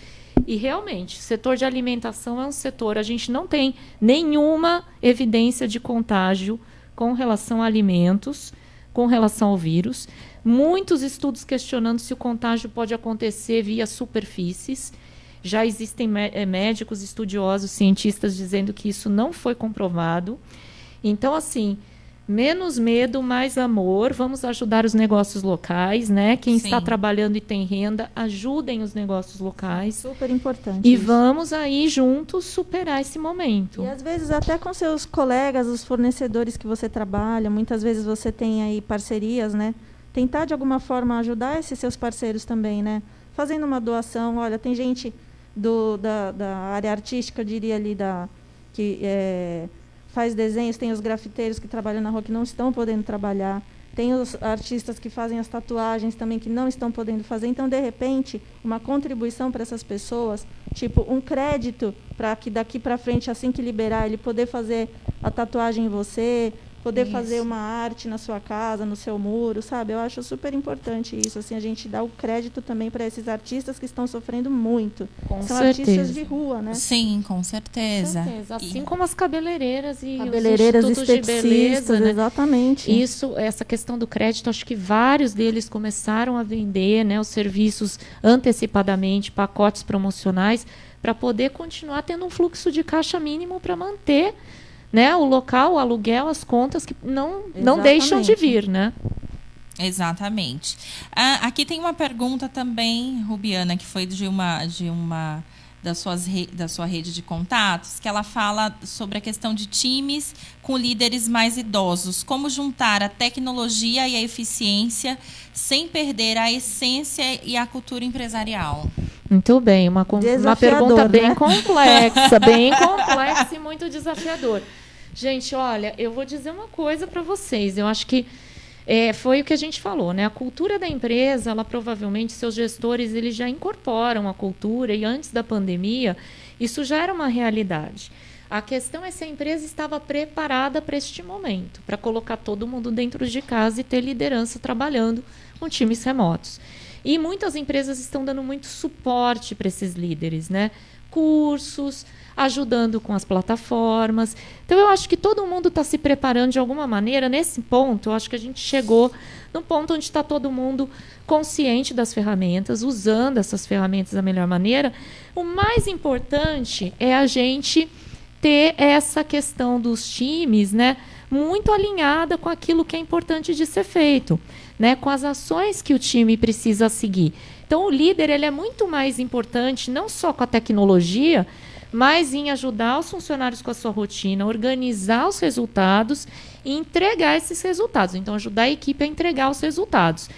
E, realmente, o setor de alimentação é um setor, a gente não tem nenhuma evidência de contágio com relação a alimentos, com relação ao vírus. Muitos estudos questionando se o contágio pode acontecer via superfícies. Já existem médicos, estudiosos, cientistas dizendo que isso não foi comprovado. Então, assim, menos medo, mais amor. Vamos ajudar os negócios locais, né? Quem está trabalhando e tem renda, ajudem os negócios locais. Super importante. E vamos aí juntos superar esse momento. E às vezes até com seus colegas, os fornecedores que você trabalha, muitas vezes você tem aí parcerias, né? Tentar de alguma forma ajudar esses seus parceiros também, né? Fazendo uma doação. Olha, tem gente da área artística, eu diria ali, que faz desenhos, tem os grafiteiros que trabalham na rua que não estão podendo trabalhar, tem os artistas que fazem as tatuagens também que não estão podendo fazer. Então, de repente, uma contribuição para essas pessoas, tipo um crédito para que daqui para frente, assim que liberar, ele poder fazer a tatuagem em você, poder fazer uma arte na sua casa, no seu muro, sabe? Eu acho super importante isso, assim, a gente dá o crédito também para esses artistas que estão sofrendo muito. São artistas de rua, né? Sim, com certeza. Assim como as cabeleireiras e cabeleireiras, os institutos de beleza, né? Exatamente. Essa questão do crédito, acho que vários deles começaram a vender, né, os serviços antecipadamente, pacotes promocionais, para poder continuar tendo um fluxo de caixa mínimo para manter, né, o local, o aluguel, as contas que não deixam de vir, né? Exatamente. Aqui tem uma pergunta também, Rubiana, que foi de uma da sua rede de contatos, que ela fala sobre a questão de times com líderes mais idosos. Como juntar a tecnologia e a eficiência sem perder a essência e a cultura empresarial? Muito bem, uma pergunta bem complexa, bem complexa e muito desafiador. Gente, olha, eu vou dizer uma coisa para vocês. Eu acho que foi o que a gente falou, né? A cultura da empresa, ela provavelmente, seus gestores, eles já incorporam a cultura, e antes da pandemia, isso já era uma realidade. A questão é se a empresa estava preparada para este momento, para colocar todo mundo dentro de casa e ter liderança trabalhando com times remotos. E muitas empresas estão dando muito suporte para esses líderes, né? Cursos, ajudando com as plataformas. Então, eu acho que todo mundo está se preparando de alguma maneira. Nesse ponto, eu acho que a gente chegou no ponto onde está todo mundo consciente das ferramentas, usando essas ferramentas da melhor maneira. O mais importante é a gente ter essa questão dos times, né, muito alinhada com aquilo que é importante de ser feito, né, com as ações que o time precisa seguir. Então, o líder ele é muito mais importante, não só com a tecnologia, mas em ajudar os funcionários com a sua rotina, organizar os resultados e entregar esses resultados. Então, ajudar a equipe a entregar os resultados.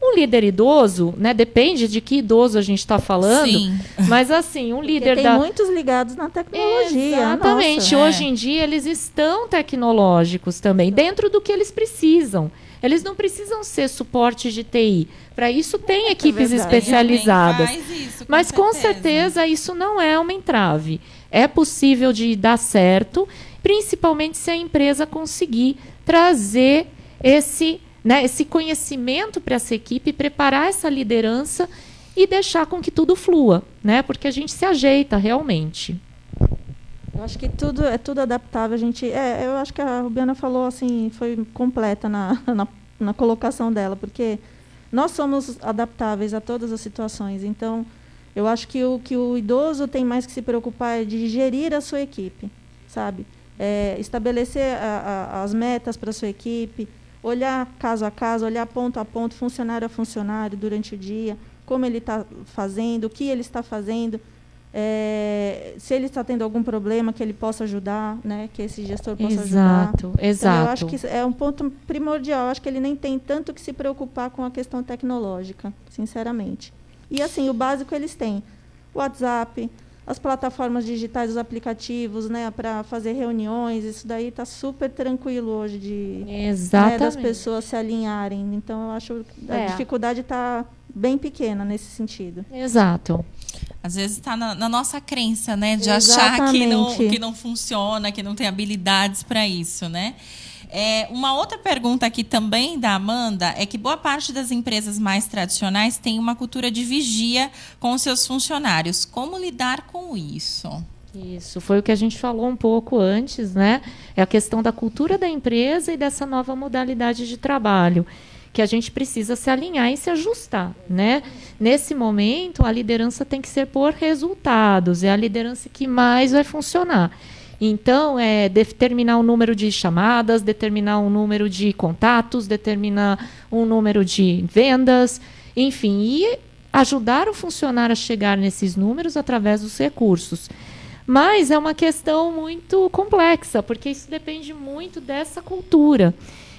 Um líder idoso, né, depende de que idoso a gente está falando, sim, mas assim, um líder tem muitos ligados na tecnologia. Exatamente. Nossa. Hoje em dia, eles estão tecnológicos também, dentro do que eles precisam. Eles não precisam ser suporte de TI. Para isso, tem equipes especializadas. Mas, com certeza, isso não é uma entrave. É possível de dar certo, principalmente se a empresa conseguir trazer esse conhecimento para essa equipe, preparar essa liderança e deixar com que tudo flua, né? Porque a gente se ajeita realmente. Eu acho que tudo é tudo adaptável. Eu acho que a Rubiana falou assim, foi completa na colocação dela, porque nós somos adaptáveis a todas as situações. Então, eu acho que o idoso tem mais que se preocupar é de gerir a sua equipe, sabe? Estabelecer as metas para a sua equipe, olhar caso a caso, olhar ponto a ponto, funcionário a funcionário durante o dia, como ele está fazendo, o que ele está fazendo. Se ele está tendo algum problema, que ele possa ajudar, né? Que esse gestor possa ajudar. Exato. Então, eu acho que é um ponto primordial. Eu acho que ele nem tem tanto que se preocupar com a questão tecnológica, sinceramente. E, assim, o básico eles têm. O WhatsApp, as plataformas digitais, os aplicativos, né? Para fazer reuniões. Isso daí está super tranquilo hoje das pessoas se alinharem. Então, eu acho que a dificuldade está bem pequena nesse sentido. Exato. Às vezes está na nossa crença, né? De achar que não funciona, que não tem habilidades para isso, né? Uma outra pergunta aqui também da Amanda é que boa parte das empresas mais tradicionais tem uma cultura de vigia com os seus funcionários. Como lidar com isso? Isso, foi o que a gente falou um pouco antes, né? É a questão da cultura da empresa e dessa nova modalidade de trabalho, que a gente precisa se alinhar e se ajustar, né? Nesse momento, a liderança tem que ser por resultados, é a liderança que mais vai funcionar. Então, determinar o número de chamadas, determinar um número de contatos, determinar um número de vendas, enfim, e ajudar o funcionário a chegar nesses números através dos recursos. Mas é uma questão muito complexa, porque isso depende muito dessa cultura.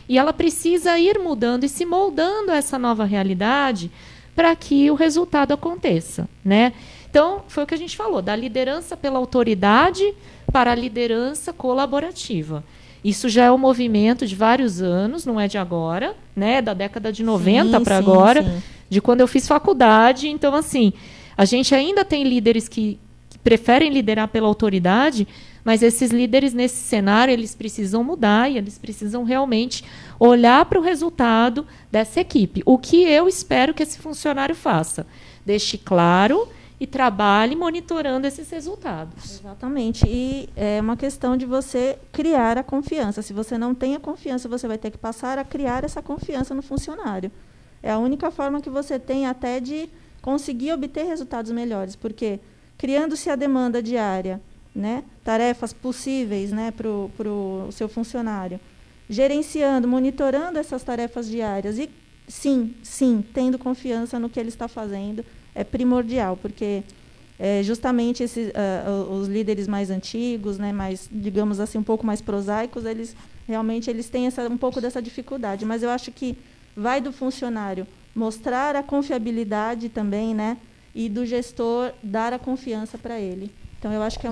E ela precisa ir mudando e se moldando a essa nova realidade para que o resultado aconteça, né? Então, foi o que a gente falou, da liderança pela autoridade para a liderança colaborativa. Isso já é um movimento de vários anos, não é de agora, né? Da década de 90 para agora, de quando eu fiz faculdade. Então, assim, a gente ainda tem líderes que preferem liderar pela autoridade, mas esses líderes, nesse cenário, eles precisam mudar e eles precisam realmente olhar para o resultado dessa equipe. O que eu espero que esse funcionário faça? Deixe claro e trabalhe monitorando esses resultados. Exatamente. E é uma questão de você criar a confiança. Se você não tem a confiança, você vai ter que passar a criar essa confiança no funcionário. É a única forma que você tem até de conseguir obter resultados melhores, porque criando-se a demanda diária, né? Tarefas possíveis, né, para o seu funcionário, gerenciando, monitorando essas tarefas diárias e, sim, tendo confiança no que ele está fazendo, é primordial, porque justamente os líderes mais antigos, né, mais, digamos assim, um pouco mais prosaicos, eles têm um pouco dessa dificuldade. Mas eu acho que vai do funcionário mostrar a confiabilidade também, né, e do gestor dar a confiança para ele. Então, eu acho que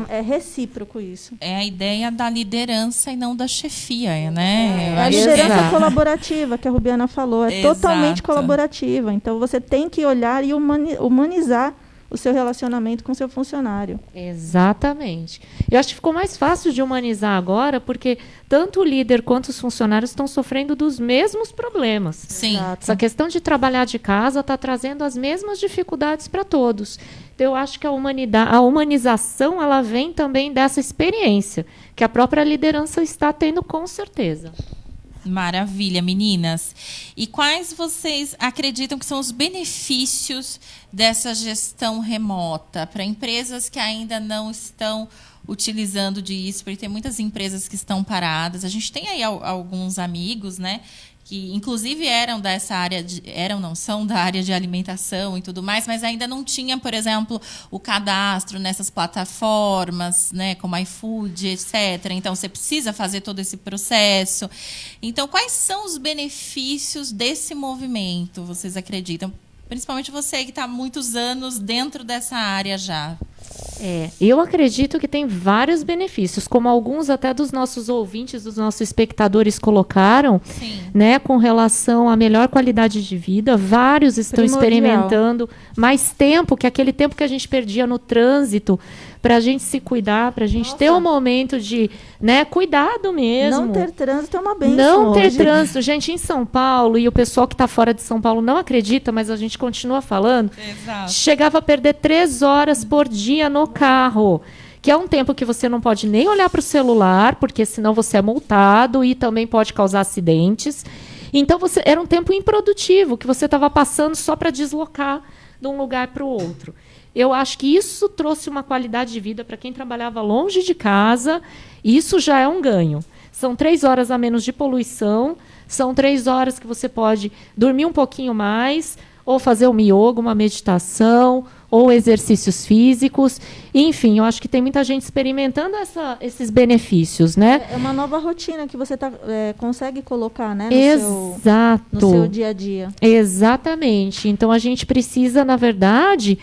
é recíproco isso. É a ideia da liderança e não da chefia, né? A liderança colaborativa, que a Rubiana falou, é totalmente colaborativa. Então, você tem que olhar e humanizar o seu relacionamento com o seu funcionário. Exatamente. Eu acho que ficou mais fácil de humanizar agora, porque tanto o líder quanto os funcionários estão sofrendo dos mesmos problemas. Sim. Exato. Essa questão de trabalhar de casa está trazendo as mesmas dificuldades para todos. Então, eu acho que a humanização ela vem também dessa experiência, que a própria liderança está tendo com certeza. Maravilha, meninas. E quais vocês acreditam que são os benefícios dessa gestão remota para empresas que ainda não estão utilizando disso? Porque tem muitas empresas que estão paradas. A gente tem aí alguns amigos, né, que inclusive são da área de alimentação e tudo mais, mas ainda não tinha, por exemplo, o cadastro nessas plataformas, né, como iFood, etc. Então, você precisa fazer todo esse processo. Então, quais são os benefícios desse movimento, vocês acreditam? Principalmente você que está há muitos anos dentro dessa área já. Eu acredito que tem vários benefícios, como alguns até dos nossos ouvintes, dos nossos espectadores colocaram, né, com relação à melhor qualidade de vida. Vários estão experimentando mais tempo, que aquele tempo que a gente perdia no trânsito, para a gente se cuidar, para a gente ter um momento de, né, cuidado mesmo. Não ter trânsito é uma bênção. Não ter trânsito. Gente, em São Paulo, e o pessoal que está fora de São Paulo não acredita, mas a gente continua falando, chegava a perder 3 horas por dia no carro, que é um tempo que você não pode nem olhar para o celular, porque senão você é multado e também pode causar acidentes. Então, era um tempo improdutivo, que você estava passando só para deslocar de um lugar para o outro. Eu acho que isso trouxe uma qualidade de vida para quem trabalhava longe de casa. Isso já é um ganho. São 3 horas a menos de poluição, são 3 horas que você pode dormir um pouquinho mais, ou fazer um yoga, uma meditação, ou exercícios físicos. Enfim, eu acho que tem muita gente experimentando esses benefícios, né? É uma nova rotina que você consegue colocar, né, no seu dia a dia. Exatamente. Então, a gente precisa, na verdade,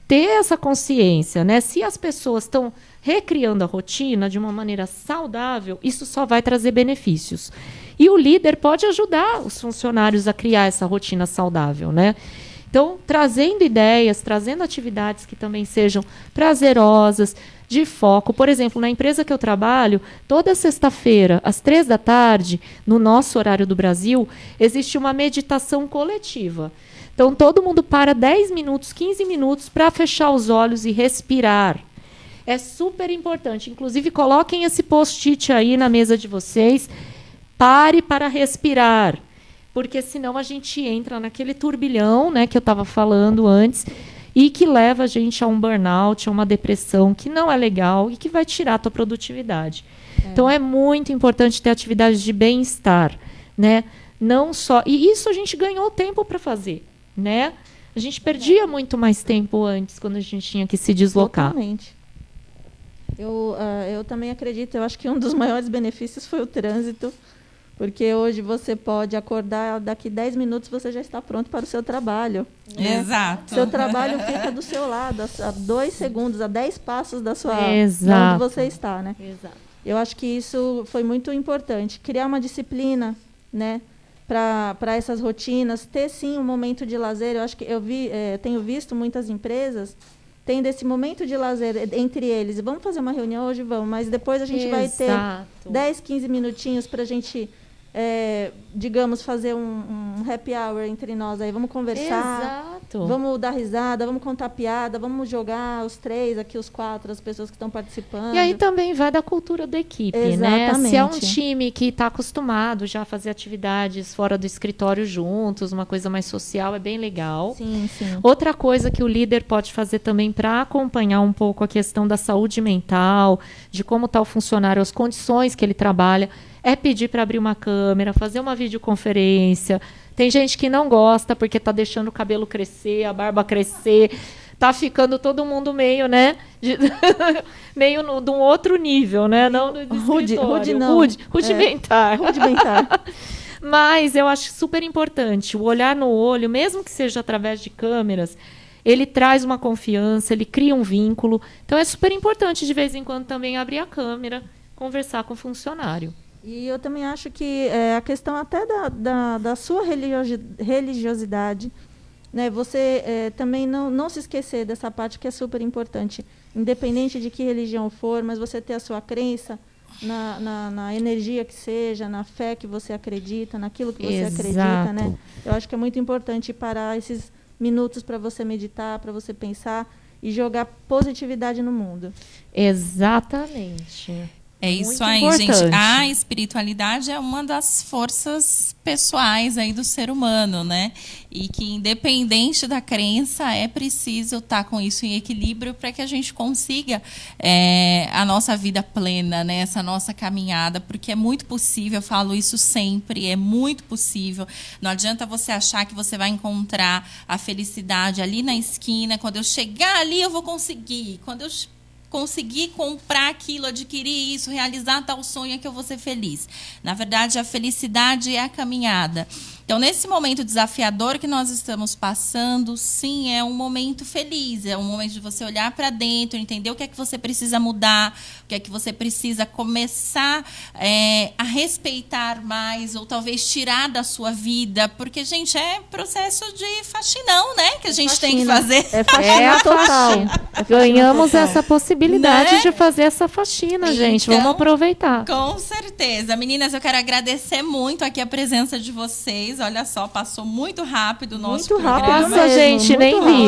ter essa consciência, né? Se as pessoas estão recriando a rotina de uma maneira saudável, isso só vai trazer benefícios. E o líder pode ajudar os funcionários a criar essa rotina saudável, né? Então, trazendo ideias, trazendo atividades que também sejam prazerosas, de foco. Por exemplo, na empresa que eu trabalho, toda sexta-feira, às 15h, no nosso horário do Brasil, existe uma meditação coletiva. Então, todo mundo para 10 minutos, 15 minutos para fechar os olhos e respirar. É super importante. Inclusive, coloquem esse post-it aí na mesa de vocês. Pare para respirar. Porque senão a gente entra naquele turbilhão, né, que eu estava falando antes, e que leva a gente a um burnout, a uma depressão, que não é legal e que vai tirar a tua produtividade. Então, é muito importante ter atividades de bem-estar, né? Não só... E isso a gente ganhou tempo para fazer, né? A gente perdia muito mais tempo antes, quando a gente tinha que se deslocar. Totalmente. Eu também acredito, eu acho que um dos maiores benefícios foi o trânsito, porque hoje você pode acordar, daqui 10 minutos você já está pronto para o seu trabalho. Né? Exato. Seu trabalho fica do seu lado, a 2 segundos, a 10 passos da sua Exato. onde você está, né? Exato. Eu acho que isso foi muito importante. Criar uma disciplina, né, para essas rotinas, ter sim um momento de lazer. Eu acho que tenho visto muitas empresas tendo esse momento de lazer entre eles. Vamos fazer uma reunião hoje? Vamos, mas depois a gente vai ter 10, 15 minutinhos para a gente, digamos, fazer um happy hour entre nós. Aí vamos conversar. Exato. Exato. Vamos dar risada, vamos contar piada, vamos jogar os 3, aqui os 4, as pessoas que estão participando. E aí também vai da cultura da equipe, né? Se é um time que está acostumado já a fazer atividades fora do escritório juntos, uma coisa mais social, é bem legal. Sim. Outra coisa que o líder pode fazer também para acompanhar um pouco a questão da saúde mental, de como está o funcionário, as condições que ele trabalha, é pedir para abrir uma câmera, fazer uma videoconferência. Tem gente que não gosta porque está deixando o cabelo crescer, a barba crescer, tá ficando todo mundo meio, né, meio de um outro nível, né, não do rudimentar. Mas eu acho super importante o olhar no olho, mesmo que seja através de câmeras, ele traz uma confiança, ele cria um vínculo. Então é super importante de vez em quando também abrir a câmera, conversar com o funcionário. E eu também acho que a questão até da sua religiosidade, né? Você também não se esquecer dessa parte que é super importante, independente de que religião for, mas você ter a sua crença na energia que seja, na fé que você acredita, naquilo que você acredita, né? Eu acho que é muito importante parar esses minutos para você meditar, para você pensar e jogar positividade no mundo. Exatamente. É isso muito aí, importante. Gente. A espiritualidade é uma das forças pessoais aí do ser humano, né? E que, independente da crença, é preciso estar com isso em equilíbrio para que a gente consiga a nossa vida plena, né? Essa nossa caminhada, porque é muito possível, eu falo isso sempre, é muito possível. Não adianta você achar que você vai encontrar a felicidade ali na esquina, quando eu chegar ali eu vou conseguir, quando eu conseguir comprar aquilo, adquirir isso, realizar tal sonho, é que eu vou ser feliz. Na verdade, a felicidade é a caminhada. Então, nesse momento desafiador que nós estamos passando, sim, é um momento feliz, é um momento de você olhar para dentro, entender o que é que você precisa mudar, o que é que você precisa começar a respeitar mais, ou talvez tirar da sua vida, porque, gente, é processo de faxinão, né? Que a gente tem que fazer. É faxina total. Ganhamos essa possibilidade, né, de fazer essa faxina, gente. Então, vamos aproveitar. Com certeza. Meninas, eu quero agradecer muito aqui a presença de vocês. Olha só, passou muito rápido o nosso programa. Nossa, gente, nem vi.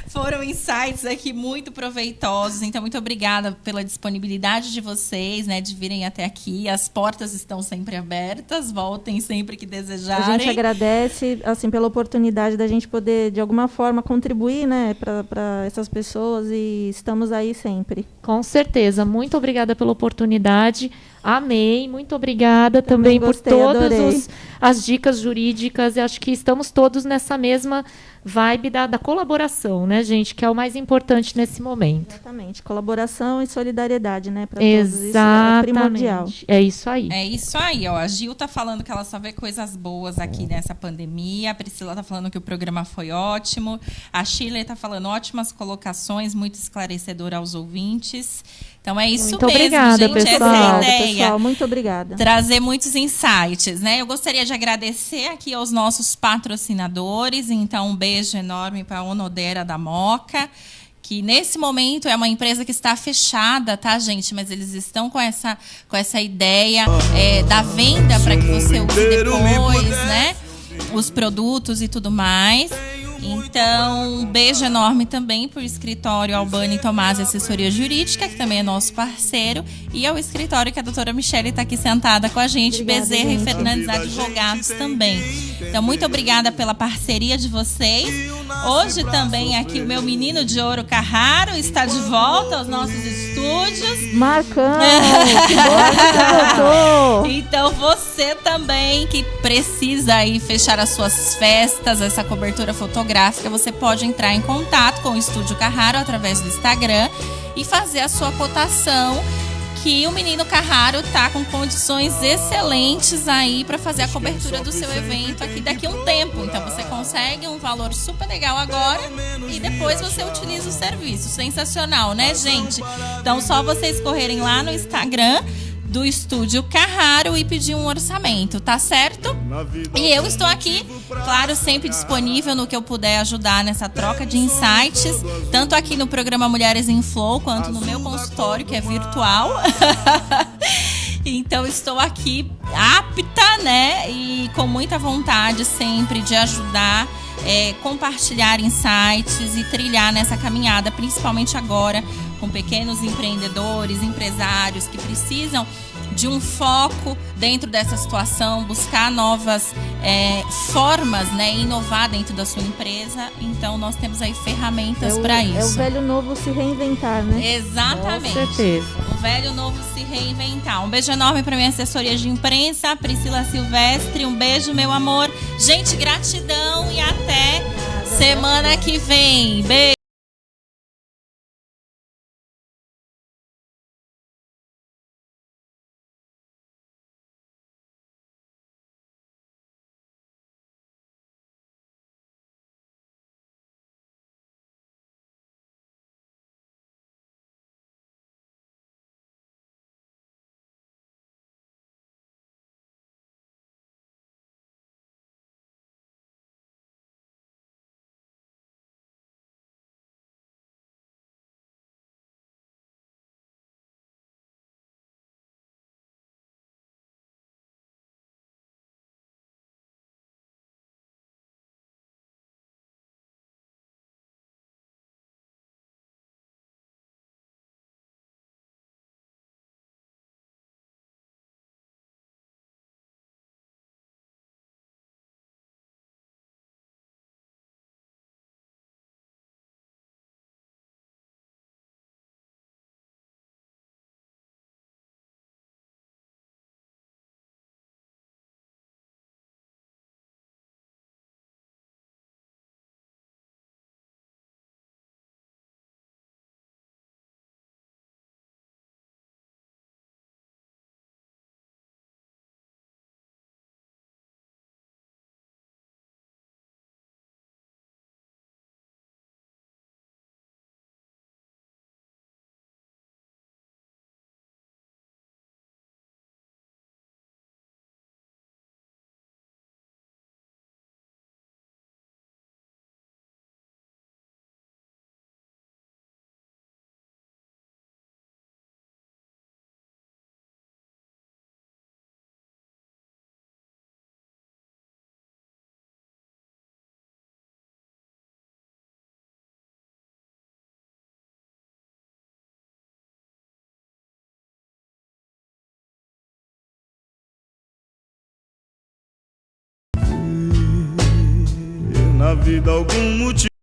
Foram insights aqui muito proveitosos. Então, muito obrigada pela disponibilidade de vocês, né, de virem até aqui. As portas estão sempre abertas. Voltem sempre que desejarem. A gente agradece, assim, pela oportunidade da gente poder, de alguma forma, contribuir, né, para essas pessoas, e estamos aí sempre. Com certeza. Muito obrigada pela oportunidade. Amei. Muito obrigada também gostei, por todas adorei. as dicas jurídicas. Eu acho que estamos todos nessa mesma vibe da colaboração, né, gente? Que é o mais importante nesse momento. Exatamente. Colaboração e solidariedade, né, para todos. Isso Exatamente. é primordial. É isso aí. É isso aí, ó. A Gil tá falando que ela só vê coisas boas aqui nessa pandemia. A Priscila tá falando que o programa foi ótimo. A Shirley tá falando ótimas colocações, muito esclarecedora aos ouvintes. Então é isso Muito mesmo, obrigada, gente. pessoal. Essa é a ideia. Pessoal, muito obrigada. Trazer muitos insights, né? Eu gostaria de agradecer aqui aos nossos patrocinadores. Então, um beijo enorme para a Onodera da Moca, que nesse momento é uma empresa que está fechada, tá, gente? Mas eles estão com essa ideia da venda para que você use depois, né? Os produtos e tudo mais. Então, um beijo enorme também para o escritório Albani Tomás Assessoria Jurídica, que também é nosso parceiro, e ao escritório que a doutora Michele está aqui sentada com a gente, Obrigada, Bezerra gente. e Fernandes Advogados também. Então, muito obrigada pela parceria de vocês. Hoje também aqui o meu menino de ouro Carraro está de volta aos nossos estúdios. Marcão, que bom que você voltou. Então você também que precisa aí fechar as suas festas, essa cobertura fotográfica, você pode entrar em contato com o Estúdio Carraro através do Instagram e fazer a sua cotação, que o menino Carraro tá com condições excelentes aí para fazer a cobertura do seu evento aqui daqui a um tempo. Então você consegue um valor super legal agora e depois você utiliza o serviço. Sensacional, né, gente? Então só vocês correrem lá no Instagram do Estúdio Carraro e pedir um orçamento, tá certo? E eu estou aqui, claro, sempre disponível no que eu puder ajudar nessa troca de insights, tanto aqui no programa Mulheres em Flow, quanto no meu consultório, que é virtual. Então, estou aqui apta, né? E com muita vontade sempre de ajudar compartilhar insights e trilhar nessa caminhada, principalmente agora com pequenos empreendedores, empresários que precisam de um foco dentro dessa situação, buscar novas formas, né, inovar dentro da sua empresa. Então, nós temos aí ferramentas para isso. É o velho novo se reinventar, né? Exatamente. Com certeza. O velho novo se reinventar. Um beijo enorme para minha assessoria de imprensa, Priscila Silvestre. Um beijo, meu amor. Gente, gratidão e até semana que vem. Beijo. Na vida algum motivo